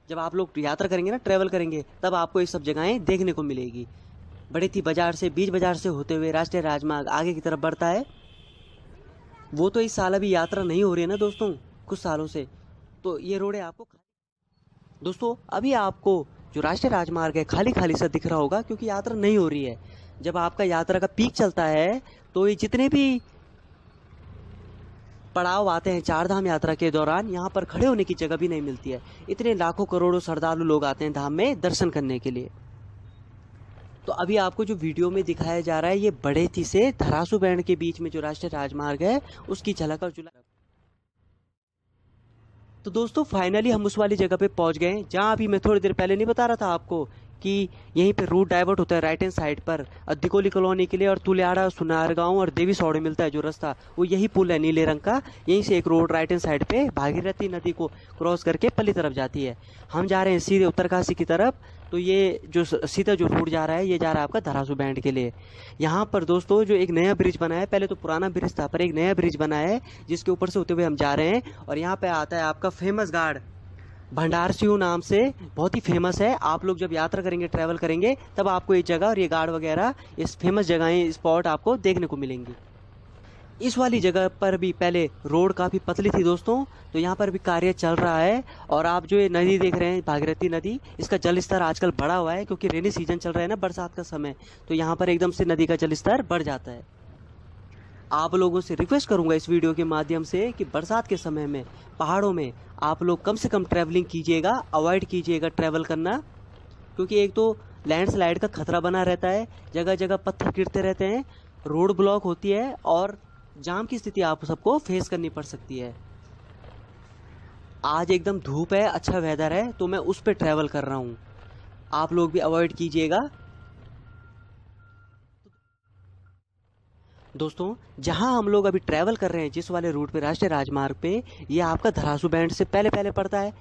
जब आप लोग यात्रा करेंगे ना, ट्रेवल करेंगे, तब आपको ये सब जगहें देखने को मिलेगी। बड़ेथी बाजार से, बीच बाजार से होते हुए राष्ट्रीय राजमार्ग आगे की तरफ बढ़ता है। वो तो इस साल अभी यात्रा नहीं हो रही है ना दोस्तों, कुछ सालों से, तो ये रोड है आपको दोस्तों। अभी आपको जो राष्ट्रीय राजमार्ग है खाली खाली सा दिख रहा होगा, क्योंकि यात्रा नहीं हो रही है। जब आपका यात्रा का पीक चलता है तो ये जितने भी पड़ाव आते हैं चारधाम यात्रा के दौरान, यहाँ पर खड़े होने की जगह भी नहीं मिलती है। इतने लाखों करोड़ों श्रद्धालु लोग आते हैं धाम में दर्शन करने के लिए। तो अभी आपको जो वीडियो में दिखाया जा रहा है, ये बड़ेथी से धरासू बैंड के बीच में जो राष्ट्रीय राजमार्ग है उसकी झलक और झुलक। तो दोस्तों फाइनली हम उस वाली जगह पे पहुंच गए जहां अभी मैं थोड़ी देर पहले नहीं बता रहा था आपको कि यहीं पे रूट डाइवर्ट होता है राइट हैंड साइड पर दिकोली कॉलोनी के लिए, और तुलियाड़ा, सुनारगांव और देवी सौड़े मिलता है जो रास्ता, वो यही पुल है नीले रंग का। यहीं से एक रोड राइट हैंड साइड पे भागीरथी नदी को क्रॉस करके पल्ली तरफ जाती है। हम जा रहे हैं सीधे उत्तरकाशी की तरफ। तो ये जो सीधा जो रूट जा रहा है ये जा रहा है आपका धरासू बैंड के लिए। यहाँ पर दोस्तों जो एक नया ब्रिज बना है, पहले तो पुराना ब्रिज था पर एक नया ब्रिज बना है जिसके ऊपर से होते हुए हम जा रहे हैं। और यहाँ पे आता है आपका फेमस गार्ड भंडार सिंह नाम से, बहुत ही फेमस है। आप लोग जब यात्रा करेंगे, ट्रैवल करेंगे, तब आपको ये जगह और ये गार्ड वगैरह, इस फेमस जगहें, स्पॉट आपको देखने को मिलेंगी। इस वाली जगह पर भी पहले रोड काफ़ी पतली थी दोस्तों, तो यहाँ पर भी कार्य चल रहा है। और आप जो ये नदी देख रहे हैं भागीरथी नदी, इसका जल स्तर आजकल बढ़ा हुआ है क्योंकि रेनी सीजन चल रहा है ना, बरसात का समय, तो यहाँ पर एकदम से नदी का जल स्तर बढ़ जाता है। आप लोगों से रिक्वेस्ट करूंगा इस वीडियो के माध्यम से कि बरसात के समय में पहाड़ों में आप लोग कम से कम ट्रैवलिंग कीजिएगा, अवॉइड कीजिएगा ट्रैवल करना, क्योंकि एक तो लैंडस्लाइड का खतरा बना रहता है, जगह जगह पत्थर गिरते रहते हैं, रोड ब्लॉक होती है और जाम की स्थिति आप सबको फेस करनी पड़ सकती है। आज एकदम धूप है, अच्छा वेदर है, तो मैं उस पर ट्रैवल कर रहा हूँ, आप लोग भी अवॉइड कीजिएगा। दोस्तों जहां हम लोग अभी ट्रैवल कर रहे हैं, जिस वाले रूट पे, राष्ट्रीय राजमार्ग पे, ये आपका धरासू बैंड से पहले पहले पड़ता है।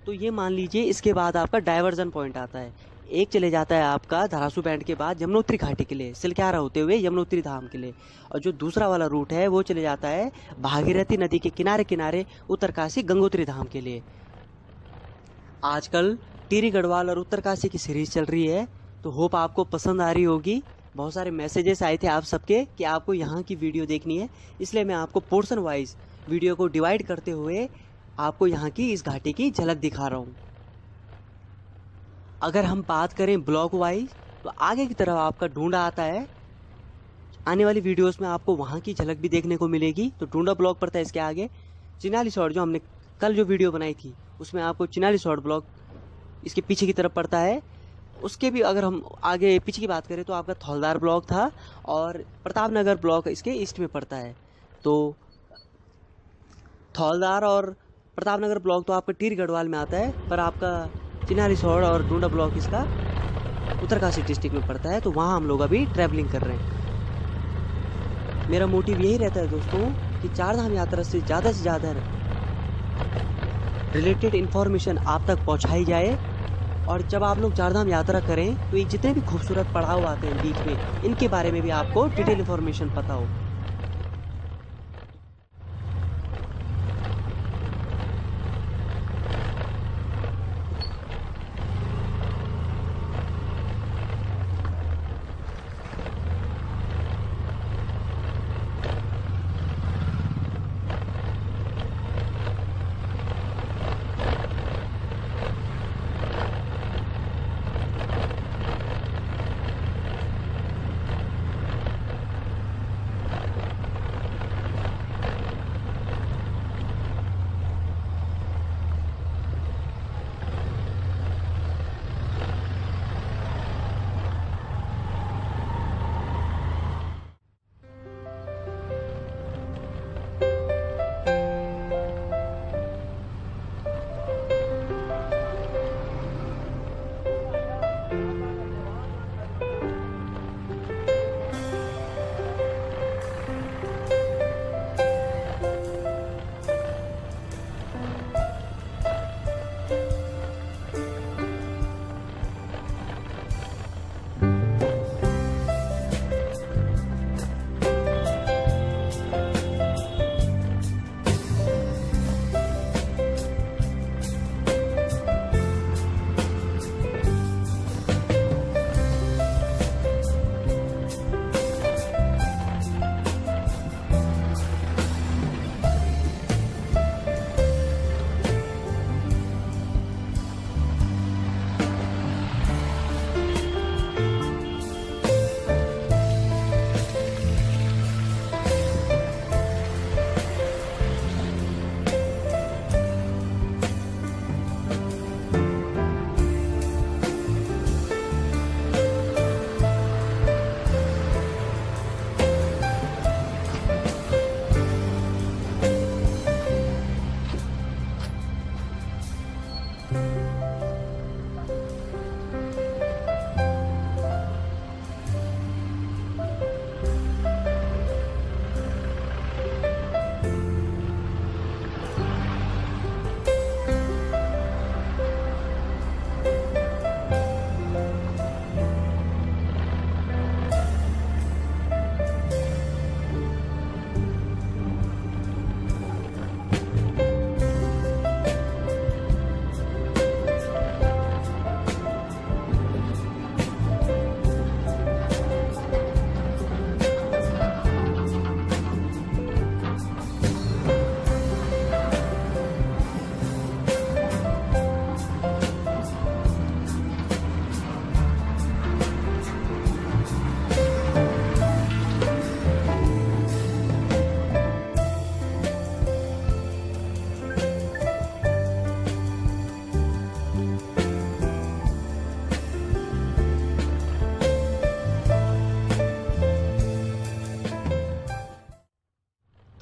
तो ये मान लीजिए इसके बाद आपका डाइवर्जन पॉइंट आता है। एक चले जाता है आपका धरासू बैंड के बाद यमुनोत्री घाटी के लिए, सिलक्यारा होते हुए यमुनोत्री धाम के लिए, और जो दूसरा वाला रूट है वो चले जाता है भागीरथी नदी के किनारे किनारे उत्तरकाशी गंगोत्री धाम के लिए। आजकल टिहरी गढ़वाल और उत्तरकाशी की सीरीज चल रही है, तो होप आपको पसंद आ रही होगी। बहुत सारे मैसेजेस आए थे आप सबके कि आपको यहाँ की वीडियो देखनी है, इसलिए मैं आपको पोर्शन वाइज वीडियो को डिवाइड करते हुए आपको यहाँ की इस घाटी की झलक दिखा रहा हूँ। अगर हम बात करें ब्लॉक वाइज, तो आगे की तरफ आपका ढूंढा आता है। आने वाली वीडियोस में आपको वहाँ की झलक भी देखने को मिलेगी। तो ढूंढा ब्लॉक पड़ता है इसके आगे। चिनाली शॉर्ट जो हमने कल जो वीडियो बनाई थी उसमें आपको चिनाली शॉर्ट ब्लॉक इसके पीछे की तरफ पड़ता है। उसके भी अगर हम आगे पीछे की बात करें तो आपका थौलदार ब्लॉक था, और प्रताप नगर ब्लॉक इसके ईस्ट में पड़ता है। तो थौलदार और प्रताप नगर ब्लॉक तो आपका टिहरी गढ़वाल में आता है, पर आपका चिनाली सौड़ और ढूंढा ब्लॉक इसका उत्तरकाशी डिस्ट्रिक्ट में पड़ता है। तो वहाँ हम लोग अभी ट्रैवलिंग कर रहे हैं। मेरा मोटिव यही रहता है दोस्तों कि चारधाम यात्रा से ज़्यादा रिलेटेड इन्फॉर्मेशन आप तक पहुँचाई जाए। और जब आप लोग चारधाम यात्रा करें तो ये जितने भी खूबसूरत पड़ाव आते हैं बीच में, इनके बारे में भी आपको डिटेल इन्फॉर्मेशन पता हो।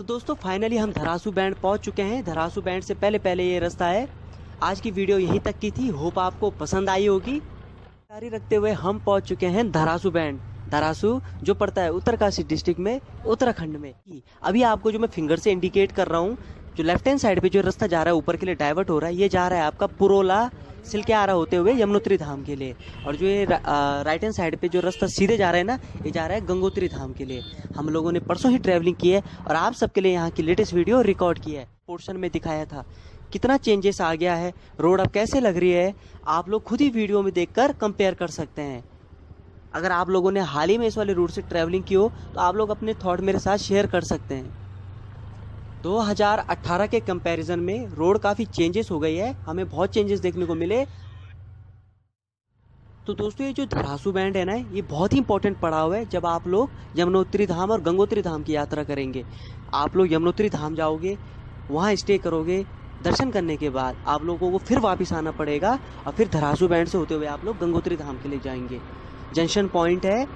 दोस्तों फाइनली हम धरासू बैंड पहुंच चुके हैं। धरासू बैंड से पहले पहले ये रास्ता है। आज की वीडियो यहीं तक की थी, होप आपको पसंद आई होगी। जारी रखते हुए हम पहुंच चुके हैं धरासू बैंड। धरासू जो पड़ता है उत्तरकाशी डिस्ट्रिक्ट में, उत्तराखंड में। अभी आपको जो मैं फिंगर से इंडिकेट कर रहा हूँ, जो लेफ्ट हैंड साइड पे जो रास्ता जा रहा है ऊपर के लिए डाइवर्ट हो रहा है, ये जा रहा है आपका पुरोला सिलक्यारा होते हुए यमुनोत्री धाम के लिए। और जो ये राइट हैंड साइड पे जो रास्ता सीधे जा रहा है ना, ये जा रहा है गंगोत्री धाम के लिए। हम लोगों ने परसों ही ट्रैवलिंग की है और आप सबके लिए यहाँ की लेटेस्ट वीडियो रिकॉर्ड की है। पोर्शन में दिखाया था कितना चेंजेस आ गया है, रोड अब कैसे लग रही है, आप लोग खुद ही वीडियो में देखकर कंपेयर कर सकते हैं। अगर आप लोगों ने हाल ही में इस वाले रूट से ट्रैवलिंग की हो तो आप लोग अपने थॉट मेरे साथ शेयर कर सकते हैं। 2018 के कंपैरिजन में रोड काफ़ी चेंजेस हो गई है, हमें बहुत चेंजेस देखने को मिले। तो दोस्तों ये जो धरासू बैंड है ना, ये बहुत ही इंपॉर्टेंट पड़ाव है जब आप लोग यमुनोत्री धाम और गंगोत्री धाम की यात्रा करेंगे। आप लोग यमुनोत्री धाम जाओगे, वहाँ स्टे करोगे, दर्शन करने के बाद आप लोगों को फिर वापस आना पड़ेगा और फिर धरासू बैंड से होते हुए आप लोग गंगोत्री धाम के लिए जाएंगे। जंक्शन पॉइंट है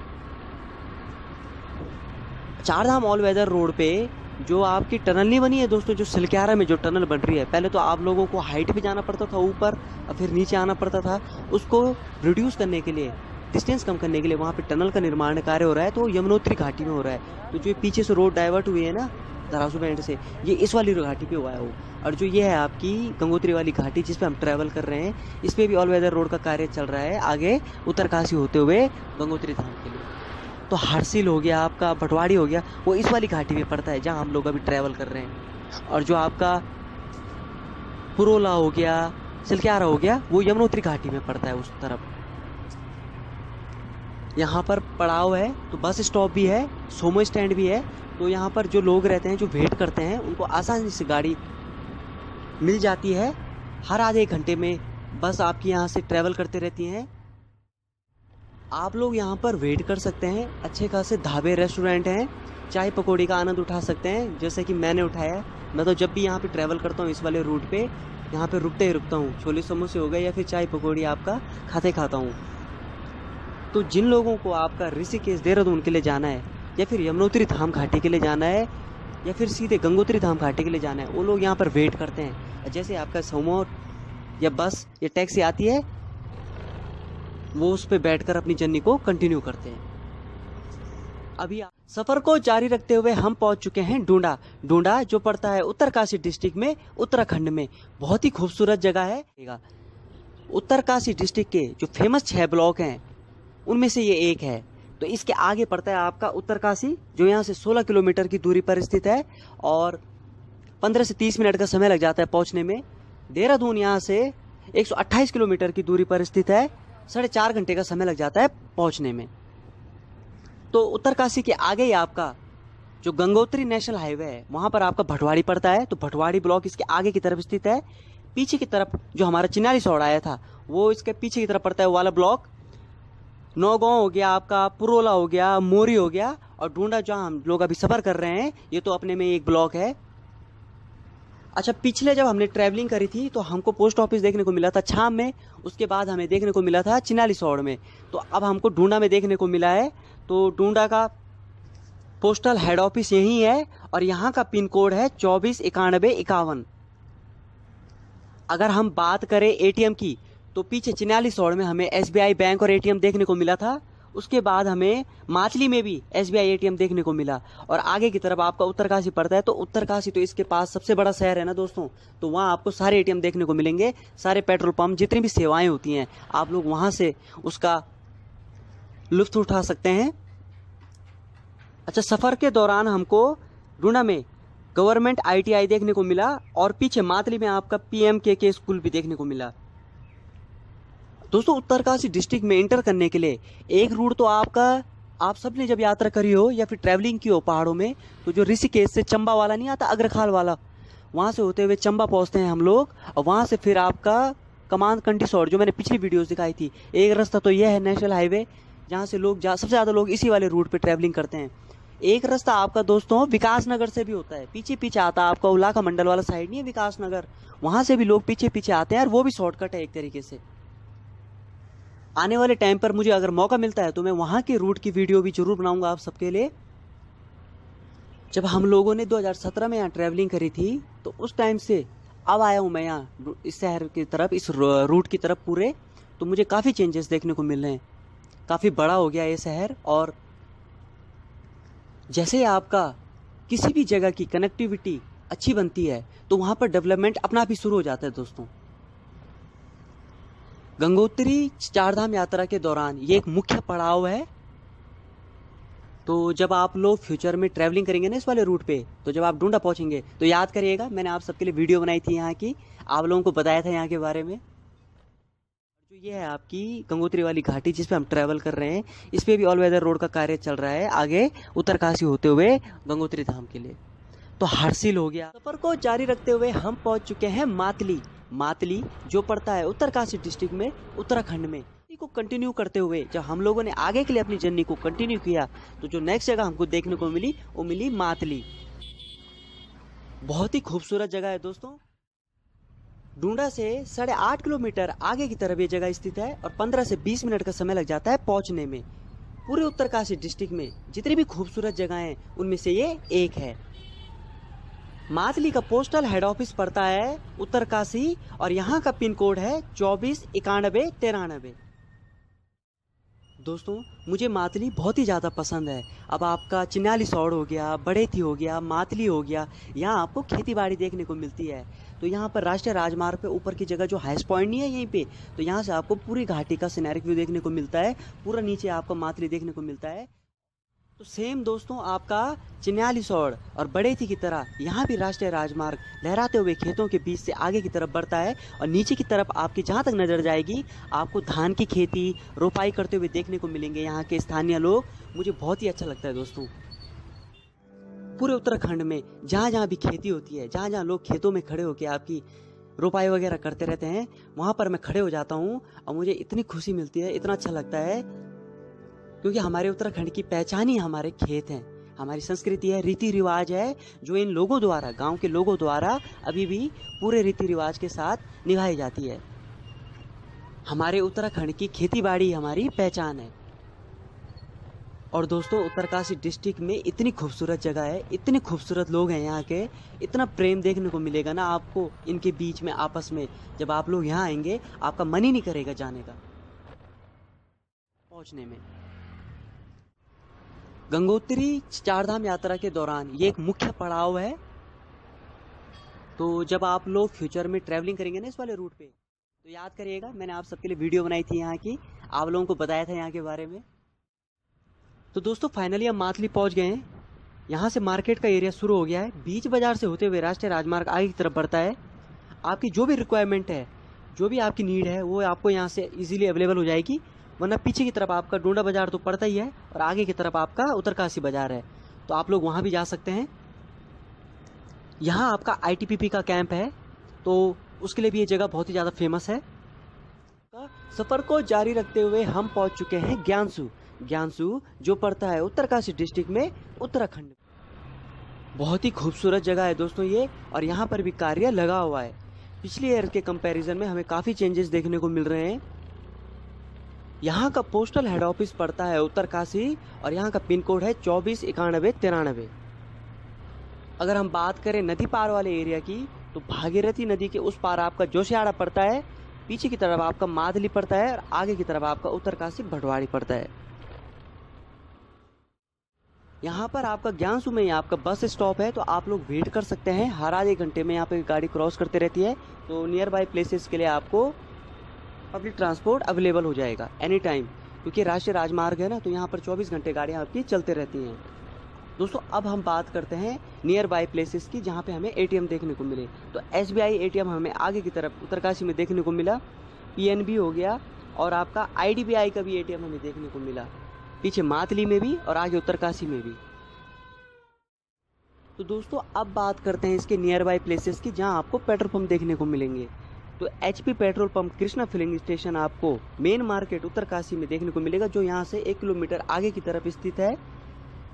चारधाम ऑल वेदर रोड पे। जो आपकी टनल नहीं बनी है दोस्तों, जो सिलक्यारा में जो टनल बन रही है, पहले तो आप लोगों को हाइट पे जाना पड़ता था ऊपर और फिर नीचे आना पड़ता था। उसको रिड्यूस करने के लिए, डिस्टेंस कम करने के लिए वहाँ पे टनल का निर्माण कार्य हो रहा है। तो यमुनोत्री घाटी में हो रहा है। तो जो पीछे से रोड डाइवर्ट हुई है ना धरासू बैंड से, ये इस वाली घाटी पे हुआ है वो। और जो ये है आपकी गंगोत्री वाली घाटी जिस पे हम ट्रैवल कर रहे हैं, इस पे भी ऑल वेदर रोड का कार्य चल रहा है आगे उत्तरकाशी होते हुए गंगोत्री धाम के लिए। तो हरसिल हो गया आपका, भटवाड़ी हो गया, वो इस वाली घाटी में पड़ता है जहाँ हम लोग अभी ट्रैवल कर रहे हैं। और जो आपका पुरोला हो गया, सिलक्यारा हो गया, वो यमुनोत्री घाटी में पड़ता है उस तरफ। यहाँ पर पड़ाव है तो बस स्टॉप भी है, सोमो स्टैंड भी है। तो यहाँ पर जो लोग रहते हैं, जो वेट करते हैं, उनको आसानी से गाड़ी मिल जाती है। हर आधे घंटे में बस आपकी यहाँ से ट्रैवल करते रहती हैं। आप लोग यहाँ पर वेट कर सकते हैं। अच्छे खासे ढाबे, रेस्टोरेंट हैं, चाय पकौड़ी का आनंद उठा सकते हैं, जैसे कि मैंने उठाया। मैं तो जब भी यहाँ पे ट्रैवल करता हूँ इस वाले रूट पे, यहाँ पे रुकते ही रुकता हूँ। छोले समोसे हो गए या फिर चाय पकौड़ी आपका खाते खाता हूँ। तो जिन लोगों को आपका ऋषिकेश देहरादून के लिए जाना है, या फिर यमुनोत्री धाम घाटी के लिए जाना है, या फिर सीधे गंगोत्री धाम घाटी के लिए जाना है, वो लोग यहाँ पर वेट करते हैं। जैसे आपका सोमो या बस या टैक्सी आती है, वो उस पर बैठकर अपनी जर्नी को कंटिन्यू करते हैं। अभी सफर को जारी रखते हुए हम पहुंच चुके हैं डूंडा। डूंडा जो पड़ता है उत्तरकाशी डिस्ट्रिक्ट में, उत्तराखंड में। बहुत ही खूबसूरत जगह है। उत्तरकाशी डिस्ट्रिक्ट के जो फेमस 6 ब्लॉक हैं उनमें से ये एक है। तो इसके आगे पड़ता है आपका उत्तरकाशी, जो यहाँ से 16 किलोमीटर की दूरी पर स्थित है और 15 से 30 मिनट का समय लग जाता है पहुंचने में। देहरादून यहाँ से 128 किलोमीटर की दूरी पर स्थित है, 4.5 घंटे का समय लग जाता है पहुंचने में। तो उत्तरकाशी के आगे ही आपका जो गंगोत्री नेशनल हाईवे है, वहां पर आपका भटवाड़ी पड़ता है। तो भटवाड़ी ब्लॉक इसके आगे की तरफ स्थित है। पीछे की तरफ जो हमारा चिनारी सौड़ आया था, वो इसके पीछे की तरफ पड़ता है, वो वाला ब्लॉक। नौगांव हो गया आपका, पुरोला हो गया, मोरी हो गया, और डूंडा जहाँ हम लोग अभी सफर कर रहे हैं, ये तो अपने में एक ब्लॉक है। अच्छा, पिछले जब हमने ट्रैवलिंग करी थी तो हमको पोस्ट ऑफिस देखने को मिला था छाम में, उसके बाद हमें देखने को मिला था चिनाली सौड़ में। तो अब हमको डूंडा में देखने को मिला है। तो डूंडा का पोस्टल हेड ऑफिस यही है और यहाँ का पिन कोड है 249151। अगर हम बात करें एटीएम की, तो पीछे चिनाली सौड़ में हमें SBI बैंक और एटीएम देखने को मिला था। उसके बाद हमें माचली में भी SBI एटीएम देखने को मिला। और आगे की तरफ आपका उत्तरकाशी पड़ता है। तो उत्तरकाशी तो इसके पास सबसे बड़ा शहर है ना दोस्तों, तो वहाँ आपको सारे एटीएम देखने को मिलेंगे, सारे पेट्रोल पंप, जितनी भी सेवाएं होती हैं, आप लोग वहाँ से उसका लुत्फ उठा सकते हैं। अच्छा, सफ़र के दौरान हमको डूंडा में गवर्नमेंट ITI देखने को मिला और पीछे मातली में आपका PMKK स्कूल भी देखने को मिला। दोस्तों उत्तरकाशी डिस्ट्रिक्ट में एंटर करने के लिए एक रूट तो आपका, आप सब ने जब यात्रा करी हो या फिर ट्रैवलिंग की हो पहाड़ों में, तो जो ऋषिकेश से चंबा वाला नहीं आता, अग्रखाल वाला, वहाँ से होते हुए चंबा पहुँचते हैं हम लोग। और वहाँ से फिर आपका कमांद कंटी सौड़, जो मैंने पिछली वीडियोस दिखाई थी। एक रास्ता तो यह है नेशनल हाईवे, जहाँ से लोग सबसे ज़्यादा लोग इसी वाले रूट पर ट्रैवलिंग करते हैं। एक रास्ता आपका दोस्तों विकास नगर से भी होता है, पीछे पीछे आता है आपका उलाका मंडल वाला साइड नहीं है विकास नगर, वहाँ से भी लोग पीछे पीछे आते हैं और वो भी शॉर्टकट है एक तरीके से। आने वाले टाइम पर मुझे अगर मौका मिलता है तो मैं वहाँ के रूट की वीडियो भी जरूर बनाऊंगा आप सबके लिए। जब हम लोगों ने 2017 में यहाँ ट्रैवलिंग करी थी तो उस टाइम से अब आया हूँ मैं यहाँ इस शहर की तरफ, इस रूट की तरफ पूरे, तो मुझे काफ़ी चेंजेस देखने को मिल रहे हैं। काफ़ी बड़ा हो गया ये शहर, और जैसे आपका किसी भी जगह की कनेक्टिविटी अच्छी बनती है तो वहाँ पर डेवलपमेंट अपना आप ही शुरू हो जाता है दोस्तों। गंगोत्री चारधाम यात्रा के दौरान ये एक मुख्य पड़ाव है। तो जब आप लोग फ्यूचर में ट्रैवलिंग करेंगे ना इस वाले रूट पे, तो जब आप डूंडा पहुंचेंगे तो याद करिएगा, मैंने आप सबके लिए वीडियो बनाई थी यहाँ की, आप लोगों को बताया था यहाँ के बारे में। जो ये है आपकी गंगोत्री वाली घाटी जिस पे हम ट्रैवल कर रहे हैं, इस पे भी ऑल वेदर रोड का कार्य चल रहा है आगे उत्तरकाशी होते हुए गंगोत्री धाम के लिए। तो हासिल हो गया। सफर को जारी रखते हुए हम पहुंच चुके हैं मातली। मातली जो पड़ता है उत्तरकाशी डिस्ट्रिक्ट में, उत्तराखंड में। को कंटिन्यू करते हुए जब हम लोगों ने आगे के लिए अपनी जर्नी को कंटिन्यू किया तो जो नेक्स्ट जगह हमको देखने को मिली वो मिली मातली। बहुत ही खूबसूरत जगह है दोस्तों। डूंडा से 8.5 किलोमीटर आगे की तरफ ये जगह स्थित है और 15 से 20 मिनट का समय लग जाता है पहुंचने में। पूरे उत्तरकाशी डिस्ट्रिक्ट में जितनी भी खूबसूरत जगह हैं उनमें से ये एक है। मातली का पोस्टल हेड ऑफिस पड़ता है उत्तरकाशी और यहाँ का पिन कोड है 249193। दोस्तों मुझे मातली बहुत ही ज़्यादा पसंद है। अब आपका चिन्यालीसौड़ हो गया, बड़ेथी हो गया, मातली हो गया, यहाँ आपको खेती बाड़ी देखने को मिलती है। तो यहाँ पर राष्ट्रीय राजमार्ग पे ऊपर की जगह जो हाईएस्ट पॉइंट नहीं है यहीं पे, तो यहाँ से आपको पूरी घाटी का सिनेरिक व्यू देखने को मिलता है। पूरा नीचे आपको मातली देखने को मिलता है। तो सेम दोस्तों आपका चिन्यालीसौड़ और बड़ेथी की तरह यहाँ भी राष्ट्रीय राजमार्ग लहराते हुए खेतों के बीच से आगे की तरफ बढ़ता है और नीचे की तरफ आपकी जहाँ तक नजर जाएगी आपको धान की खेती रोपाई करते हुए देखने को मिलेंगे यहाँ के स्थानीय लोग। मुझे बहुत ही अच्छा लगता है दोस्तों। पूरे उत्तराखंड में जहाँ जहाँ भी खेती होती है, जहाँ जहाँ लोग खेतों में खड़े होकर आपकी रोपाई वगैरह करते रहते हैं, वहाँ पर मैं खड़े हो जाता हूँ और मुझे इतनी खुशी मिलती है, इतना अच्छा लगता है, क्योंकि हमारे उत्तराखंड की पहचान ही हमारे खेत हैं, हमारी संस्कृति है, रीति रिवाज है, जो इन लोगों द्वारा, गांव के लोगों द्वारा अभी भी पूरे रीति रिवाज के साथ निभाई जाती है। हमारे उत्तराखंड की खेती बाड़ी हमारी पहचान है। और दोस्तों उत्तरकाशी डिस्ट्रिक्ट में इतनी खूबसूरत जगह है, इतने खूबसूरत लोग हैं यहाँ के, इतना प्रेम देखने को मिलेगा ना आपको इनके बीच में आपस में। जब आप लोग यहाँ आएंगे आपका मन ही नहीं करेगा जाने का। पहुँचने में गंगोत्री चारधाम यात्रा के दौरान ये एक मुख्य पड़ाव है। तो जब आप लोग फ्यूचर में ट्रैवलिंग करेंगे ना इस वाले रूट पे, तो याद करिएगा, मैंने आप सबके लिए वीडियो बनाई थी यहाँ की, आप लोगों को बताया था यहाँ के बारे में। तो दोस्तों फाइनली हम मातली पहुँच गए हैं। यहाँ से मार्केट का एरिया शुरू हो गया है। बीच बाजार से होते हुए राष्ट्रीय राजमार्ग आगे की तरफ बढ़ता है। आपकी जो भी रिक्वायरमेंट है, जो भी आपकी नीड है, वो आपको यहाँ से इजीली अवेलेबल हो जाएगी। वरना पीछे की तरफ आपका डूंडा बाजार तो पड़ता ही है और आगे की तरफ आपका उत्तरकाशी बाजार है, तो आप लोग वहाँ भी जा सकते हैं। यहाँ आपका ITPP का कैंप है, तो उसके लिए भी ये जगह बहुत ही ज़्यादा फेमस है। सफ़र को जारी रखते हुए हम पहुँच चुके हैं ज्ञानसू। ज्ञानसू जो पड़ता है उत्तरकाशी डिस्ट्रिक्ट में, उत्तराखंड। बहुत ही खूबसूरत जगह है दोस्तों ये, और यहाँ पर भी कार्य लगा हुआ है। पिछले ईयर के कंपैरिजन में हमें काफ़ी चेंजेस देखने को मिल रहे हैं। यहाँ का पोस्टल हेड ऑफिस पड़ता है उत्तरकाशी और यहाँ का पिन कोड है 249193। अगर हम बात करें नदी पार वाले एरिया की, तो भागीरथी नदी के उस पार आपका जोशियाड़ा पड़ता है, पीछे की तरफ आपका मादली पड़ता है और आगे की तरफ आपका उत्तरकाशी भटवाड़ी पड़ता है। यहाँ पर आपका ज्ञानसू में आपका बस स्टॉप है, तो आप लोग वेट कर सकते हैं। हर आधे घंटे में यहाँ पे गाड़ी क्रॉस करते रहती है, तो नियर बाय प्लेसेस के लिए आपको पब्लिक ट्रांसपोर्ट अवेलेबल हो जाएगा एनी टाइम, क्योंकि राष्ट्रीय राजमार्ग है ना, तो यहाँ पर 24 घंटे गाड़ियाँ आपकी चलते रहती हैं। दोस्तों अब हम बात करते हैं नियर बाय प्लेसेस की, जहाँ पे हमें ATM देखने को मिले। तो SBI ATM हमें आगे की तरफ उत्तरकाशी में देखने को मिला, PNB हो गया, और आपका IDBI का भी ATM हमें देखने को मिला, पीछे मातली में भी और आगे उत्तरकाशी में भी। तो दोस्तों अब बात करते हैं इसके नियर बाय प्लेसेस की, जहाँ आपको पेट्रोल पंप देखने को मिलेंगे। तो HP petrol pump Krishna filling station आपको मेन मार्केट उत्तरकाशी में देखने को मिलेगा, जो यहाँ से 1 किलोमीटर आगे की तरफ स्थित है।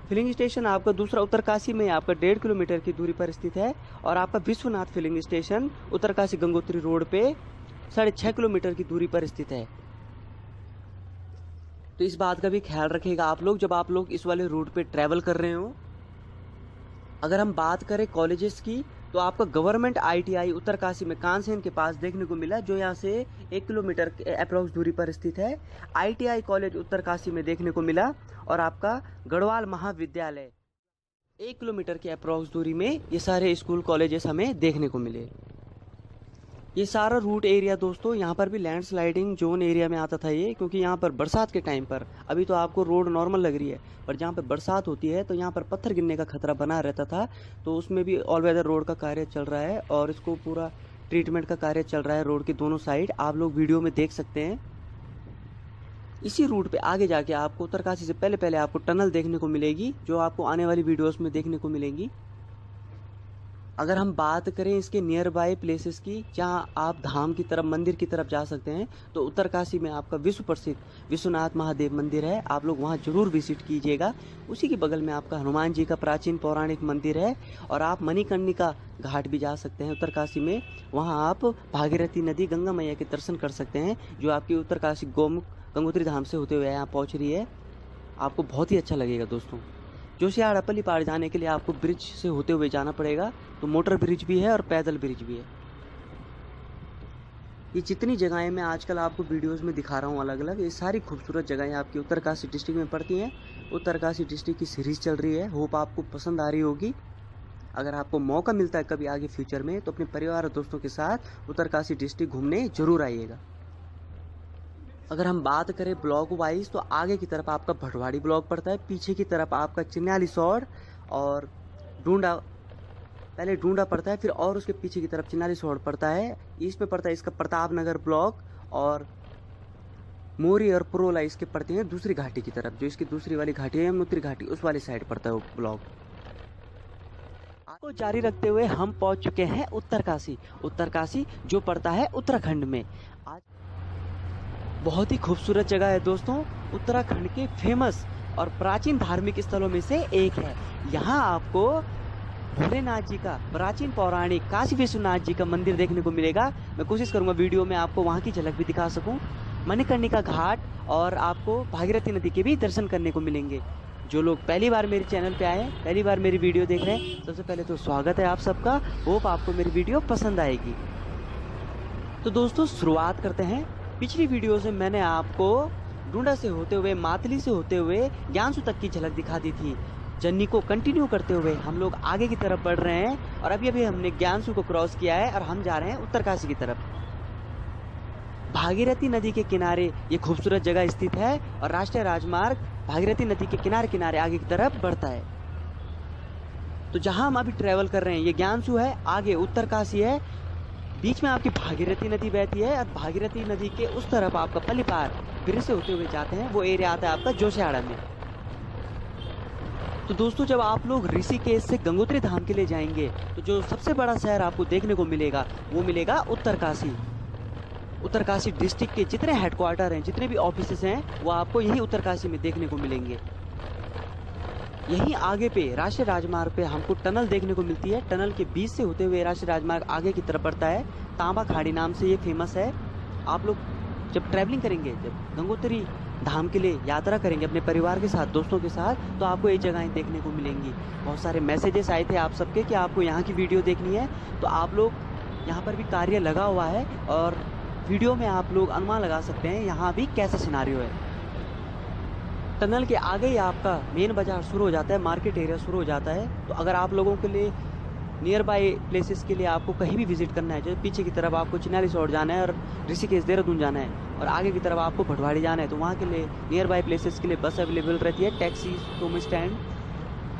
फिलिंग स्टेशन आपका दूसरा उत्तरकाशी में आपका 1.5 किलोमीटर की दूरी पर स्थित है, और आपका Vishwanath filling station Uttarkashi Gangotri road पे 6.5 किलोमीटर की दूरी पर स्थित है। तो इस बात का भी ख्याल रखिएगा आप लोग, जब आप लोग इस वाले रूट पे ट्रैवल कर रहे हो। अगर हम बात करें कॉलेजेस की, तो आपका गवर्नमेंट ITI उत्तरकाशी में कांसेन के पास देखने को मिला, जो यहाँ से 1 किलोमीटर अप्रोक्स दूरी पर स्थित है। ITI कॉलेज उत्तरकाशी में देखने को मिला। और आपका गढ़वाल महाविद्यालय 1 किलोमीटर के अप्रोक्स दूरी में ये सारे स्कूल कॉलेजेस हमें देखने को मिले। ये सारा रूट एरिया दोस्तों, यहाँ पर भी लैंडस्लाइडिंग जोन एरिया में आता था ये, क्योंकि यहाँ पर बरसात के टाइम पर, अभी तो आपको रोड नॉर्मल लग रही है, पर जहाँ पर बरसात होती है तो यहाँ पर पत्थर गिरने का खतरा बना रहता था। तो उसमें भी ऑल वेदर रोड का कार्य चल रहा है और इसको पूरा ट्रीटमेंट का कार्य चल रहा है रोड के दोनों साइड, आप लोग वीडियो में देख सकते हैं। इसी रूट पे आगे जाके आपको उत्तरकाशी से पहले पहले आपको टनल देखने को मिलेगी, जो आपको आने वाली वीडियोस में देखने को मिलेंगी। अगर हम बात करें इसके नियर बाय प्लेसेस की, जहां आप धाम की तरफ, मंदिर की तरफ जा सकते हैं, तो उत्तरकाशी में आपका विश्व प्रसिद्ध विश्वनाथ महादेव मंदिर है, आप लोग वहां जरूर विजिट कीजिएगा। उसी के बगल में आपका हनुमान जी का प्राचीन पौराणिक मंदिर है। और आप मणिकर्णिका घाट भी जा सकते हैं उत्तरकाशी में, वहां आप भागीरथी नदी गंगा मैया के दर्शन कर सकते हैं, जो आपकी उत्तरकाशी गोमुख गंगोत्री धाम से होते हुए यहाँ पहुँच रही है। आपको बहुत ही अच्छा लगेगा दोस्तों। जोशियाड़ा पल्ली पार जाने के लिए आपको ब्रिज से होते हुए जाना पड़ेगा, तो मोटर ब्रिज भी है और पैदल ब्रिज भी है। ये जितनी जगहें मैं आजकल आपको वीडियोस में दिखा रहा हूँ अलग अलग, ये सारी खूबसूरत जगहें आपकी उत्तरकाशी डिस्ट्रिक्ट में पड़ती हैं। उत्तरकाशी डिस्ट्रिक्ट की सीरीज चल रही है, होप आपको पसंद आ रही होगी। अगर आपको मौका मिलता है कभी आगे फ्यूचर में, तो अपने परिवार और दोस्तों के साथ उत्तरकाशी डिस्ट्रिक्ट घूमने जरूर आइएगा। अगर हम बात करें ब्लॉक वाइज, तो आगे की तरफ आपका भटवाड़ी ब्लॉक पड़ता है, पीछे की तरफ आपका चिन्यालीसौड़ और डूंडा, पहले डूंडा पड़ता है, फिर और उसके पीछे की तरफ चिन्यालीसौड़ पड़ता है। ईस्ट में पड़ता है इसका प्रतापनगर ब्लॉक, और मोरी और पुरोला इसके पड़ते हैं दूसरी घाटी की तरफ, जो इसकी दूसरी वाली घाटी है यमुनोत्री घाटी, उस वाली साइड पड़ता है वो ब्लॉक। आपको जारी रखते हुए हम पहुंच चुके हैं उत्तरकाशी। उत्तरकाशी जो पड़ता है उत्तराखंड में। आज बहुत ही खूबसूरत जगह है दोस्तों, उत्तराखंड के फेमस और प्राचीन धार्मिक स्थलों में से एक है। यहाँ आपको भोलेनाथ जी का प्राचीन पौराणिक काशी विश्वनाथ जी का मंदिर देखने को मिलेगा। मैं कोशिश करूंगा वीडियो में आपको वहाँ की झलक भी दिखा सकूं। मणिकर्णिका घाट और आपको भागीरथी नदी के भी दर्शन करने को मिलेंगे। जो लोग पहली बार मेरे चैनल पे आए हैं, पहली बार मेरी वीडियो देख रहे हैं, सबसे पहले तो स्वागत है आप सबका। होप आपको मेरी वीडियो पसंद आएगी। तो दोस्तों शुरुआत करते हैं। पिछली वीडियो से मैंने आपको डूंडा से होते हुए, मातली से होते हुए ज्ञानसू तक की झलक दिखा दी थी। जर्नी को कंटिन्यू करते हुए हम लोग आगे की तरफ बढ़ रहे हैं और अभी हमने ज्ञानसू को क्रॉस किया है और हम जा रहे हैं उत्तरकाशी की तरफ। भागीरथी नदी के किनारे ये खूबसूरत जगह स्थित है और राष्ट्रीय राजमार्ग भागीरथी नदी के किनारे किनारे आगे की तरफ बढ़ता है। तो जहां हम अभी ट्रेवल कर रहे हैं ये ज्ञानसू है, आगे उत्तरकाशी है, बीच में आपकी भागीरथी नदी बहती है और भागीरथी नदी के उस तरफ आपका पल्ली पार ब्रिज से होते हुए जाते हैं, वो एरिया आता है आपका जोशियाड़ा में। तो दोस्तों जब आप लोग ऋषिकेश से गंगोत्री धाम के लिए जाएंगे, तो जो सबसे बड़ा शहर आपको देखने को मिलेगा वो मिलेगा उत्तरकाशी। उत्तरकाशी डिस्ट्रिक्ट के जितने हेडक्वार्टर हैं, जितने भी ऑफिसेस हैं, वो आपको यही उत्तरकाशी में देखने को मिलेंगे। यहीं आगे पे राष्ट्रीय राजमार्ग पे हमको टनल देखने को मिलती है। टनल के बीच से होते हुए राष्ट्रीय राजमार्ग आगे की तरफ बढ़ता है। तांबा खाड़ी नाम से ये फेमस है। आप लोग जब ट्रैवलिंग करेंगे, जब गंगोत्री धाम के लिए यात्रा करेंगे अपने परिवार के साथ, दोस्तों के साथ, तो आपको ये जगहें देखने को मिलेंगी। बहुत सारे मैसेजेस आए थे आप सबके कि आपको यहाँ की वीडियो देखनी है, तो आप लोग यहाँ पर भी कार्य लगा हुआ है और वीडियो में आप लोग अनुमान लगा सकते हैं यहाँ भी कैसा सिनारियो है। टनल के आगे ही आपका मेन बाजार शुरू हो जाता है, मार्केट एरिया शुरू हो जाता है। तो अगर आप लोगों के लिए नियर बाय प्लेसेस के लिए आपको कहीं भी विजिट करना है, जैसे पीछे की तरफ आपको चिन्यालीसौड़ जाना है और ऋषिकेश देहरादून जाना है, और आगे की तरफ आपको भटवाड़ी जाना है, तो वहाँ के लिए नियर बाय प्लेसेस के लिए बस अवेलेबल रहती है। टैक्सी, टोमो स्टैंड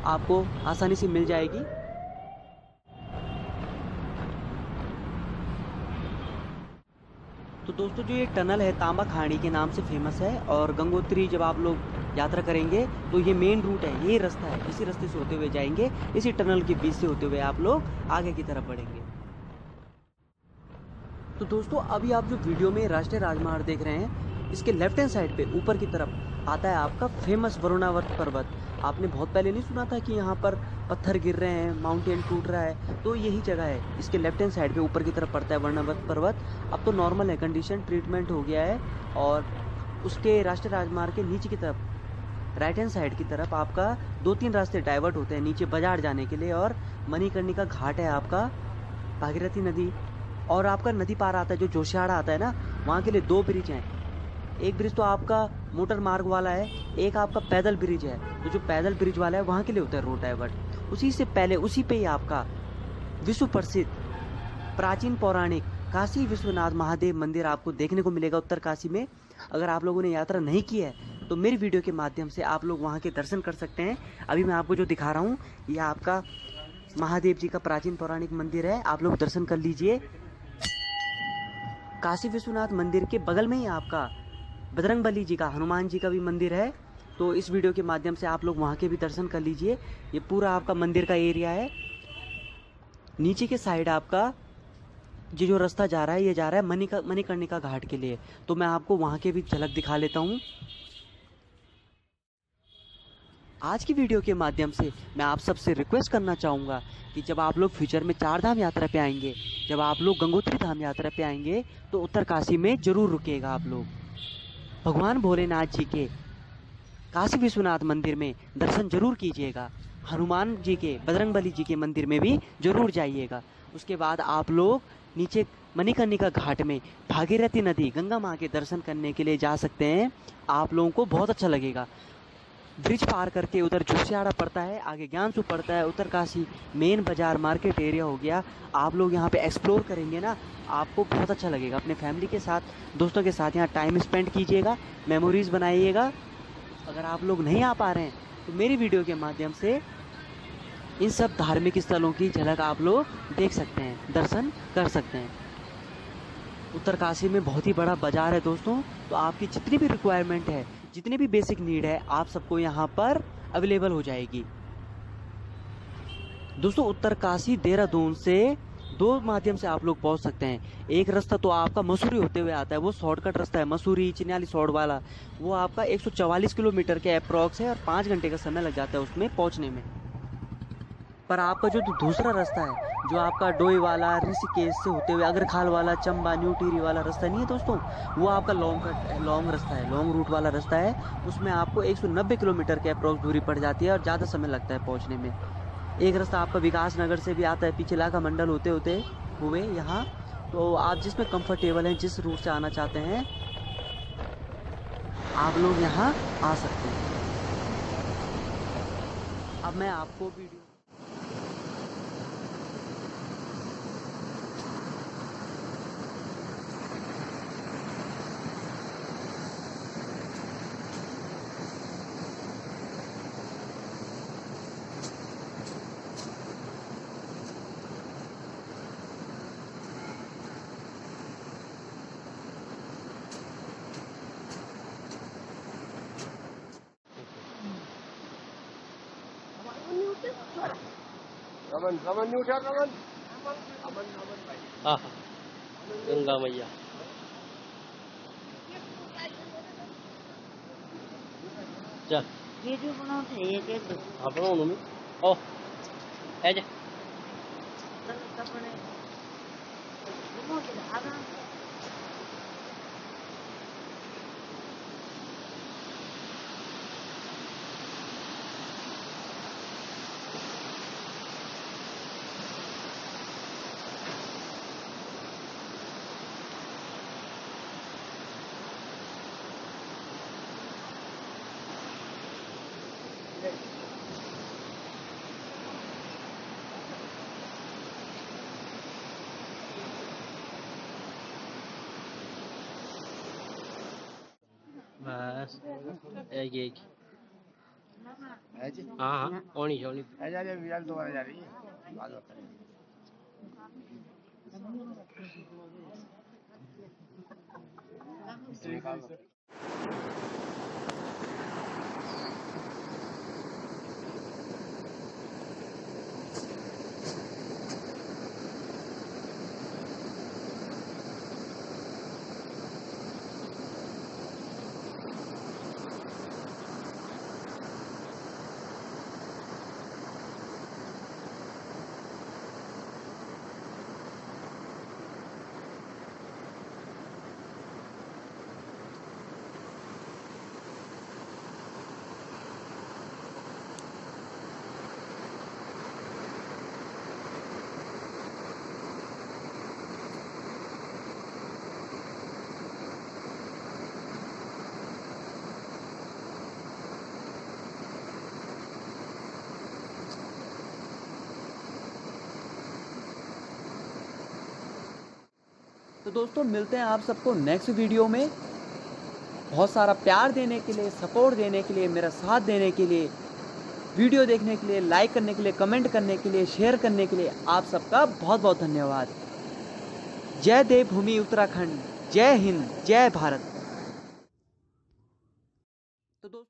आपको आसानी से मिल जाएगी। तो दोस्तों जो ये टनल है तांबा खाड़ी के नाम से फेमस है, और गंगोत्री जब आप लोग यात्रा करेंगे तो ये मेन रूट है, ये रास्ता है, इसी रास्ते से होते हुए जाएंगे, इसी टनल के बीच से होते हुए आप लोग आगे की तरफ बढ़ेंगे। तो दोस्तों अभी आप जो वीडियो में राष्ट्रीय राजमार्ग देख रहे हैं, इसके लेफ्ट हैंड साइड पे ऊपर की तरफ आता है आपका फेमस वरुणावर्त पर्वत। आपने बहुत पहले नहीं सुना था कि यहाँ पर पत्थर गिर रहे हैं, माउंटेन टूट रहा है, तो यही जगह है। इसके लेफ्ट हैंड साइड पे ऊपर की तरफ पड़ता है वरुणावर्त पर्वत। अब तो नॉर्मल है, कंडीशन ट्रीटमेंट हो गया है, और उसके राष्ट्रीय राजमार्ग के नीचे की तरफ राइट हैंड साइड की तरफ आपका 2-3 रास्ते डाइवर्ट होते हैं नीचे बाजार जाने के लिए, और मणिकर्णिका घाट है आपका, भागीरथी नदी, और आपका नदी पार आता है जो जोशियाड़ा आता है ना, वहाँ के लिए 2 ब्रिज हैं। एक ब्रिज तो आपका मोटर मार्ग वाला है, एक आपका पैदल ब्रिज है। तो जो पैदल ब्रिज वाला है वहाँ के लिए होता है रोड डाइवर्ट। उसी से पहले उसी पे ही आपका विश्व प्रसिद्ध प्राचीन पौराणिक काशी विश्वनाथ महादेव मंदिर आपको देखने को मिलेगा उत्तरकाशी में। अगर आप लोगों ने यात्रा नहीं की है तो मेरी वीडियो के माध्यम से आप लोग वहाँ के दर्शन कर सकते हैं। अभी मैं आपको जो दिखा रहा हूँ ये आपका महादेव जी का प्राचीन पौराणिक मंदिर है, आप लोग दर्शन कर लीजिए। काशी विश्वनाथ मंदिर के बगल में ही आपका बजरंगबली जी का, हनुमान जी का भी मंदिर है। तो इस वीडियो के माध्यम से आप लोग वहाँ के भी दर्शन कर लीजिए। ये पूरा आपका मंदिर का एरिया है। नीचे के साइड आपका ये जो रास्ता जा रहा है ये जा रहा है मणिकर्णिका घाट के लिए। तो मैं आपको वहाँ के भी झलक दिखा लेता हूँ। आज की वीडियो के माध्यम से मैं आप सबसे रिक्वेस्ट करना चाहूँगा कि जब आप लोग फ्यूचर में 4 धाम यात्रा पे आएंगे, जब आप लोग गंगोत्री धाम यात्रा पे आएंगे तो उत्तरकाशी में ज़रूर रुकेगा। आप लोग भगवान भोलेनाथ जी के काशी विश्वनाथ मंदिर में दर्शन जरूर कीजिएगा। हनुमान जी के, बजरंगबली जी के मंदिर में भी जरूर जाइएगा। उसके बाद आप लोग नीचे मणिकर्णिका घाट में भागीरथी नदी, गंगा माँ के दर्शन करने के लिए जा सकते हैं। आप लोगों को बहुत अच्छा लगेगा। ब्रिज पार करके उधर जोशियाड़ा पड़ता है, आगे ज्ञानसू पड़ता है, उत्तरकाशी मेन बाजार मार्केट एरिया हो गया। आप लोग यहाँ पे एक्सप्लोर करेंगे ना, आपको बहुत अच्छा लगेगा। अपने फैमिली के साथ, दोस्तों के साथ यहाँ टाइम स्पेंड कीजिएगा, मेमोरीज बनाइएगा। अगर आप लोग नहीं आ पा रहे हैं तो मेरी वीडियो के माध्यम से इन सब धार्मिक स्थलों की झलक आप लोग देख सकते हैं, दर्शन कर सकते हैं। उत्तरकाशी में बहुत ही बड़ा बाजार है दोस्तों, तो आपकी जितनी भी रिक्वायरमेंट है, जितनी भी बेसिक नीड है, आप सबको यहाँ पर अवेलेबल हो जाएगी। दोस्तों उत्तरकाशी देहरादून से 2 माध्यम से आप लोग पहुंच सकते हैं। एक रास्ता तो आपका मसूरी होते हुए आता है, वो शॉर्टकट रास्ता है, मसूरी चिन्याली सौड़ वाला। वो आपका 144 किलोमीटर के अप्रॉक्स है और 5 घंटे का समय लग जाता है उसमें पहुंचने में। पर आपका जो दूसरा रास्ता है, जो आपका डोई वाला, ऋषिकेश से होते हुए अग्रखाल वाला, चंबा न्यू टिहरी वाला रास्ता नहीं है दोस्तों, वो आपका लॉन्ग रास्ता है, लॉन्ग रूट वाला रास्ता है। उसमें आपको 190 किलोमीटर के अप्रॉक्स दूरी पड़ जाती है और ज़्यादा समय लगता है पहुँचने में। एक रास्ता आपका विकास नगर से भी आता है, पीछे इलाका मंडल होते होते हुए यहाँ। तो आप जिसमें कंफर्टेबल हैं, जिस रूट से आना चाहते हैं, आप लोग यहाँ आ सकते हैं। अब मैं आपको वीडियो रमन रमन नहीं उठा रमन अमन अमन भाई। हाँ गंगा मैया चल वीडियो बनाते हैं एक एक हाँ बनाओ मम्मी ओ ऐ जा कपड़े घूमो के आराम बस एक है जी। हाँ हाँ ओनी ओनी है जा रही है विराट दोबारा जा रही है बाद में करेंगे। तो दोस्तों मिलते हैं आप सबको नेक्स्ट वीडियो में। बहुत सारा प्यार देने के लिए, सपोर्ट देने के लिए, मेरा साथ देने के लिए, वीडियो देखने के लिए, लाइक करने के लिए, कमेंट करने के लिए, शेयर करने के लिए आप सबका बहुत बहुत धन्यवाद। जय देवभूमि उत्तराखंड, जय हिंद, जय भारत। तो दोस्तों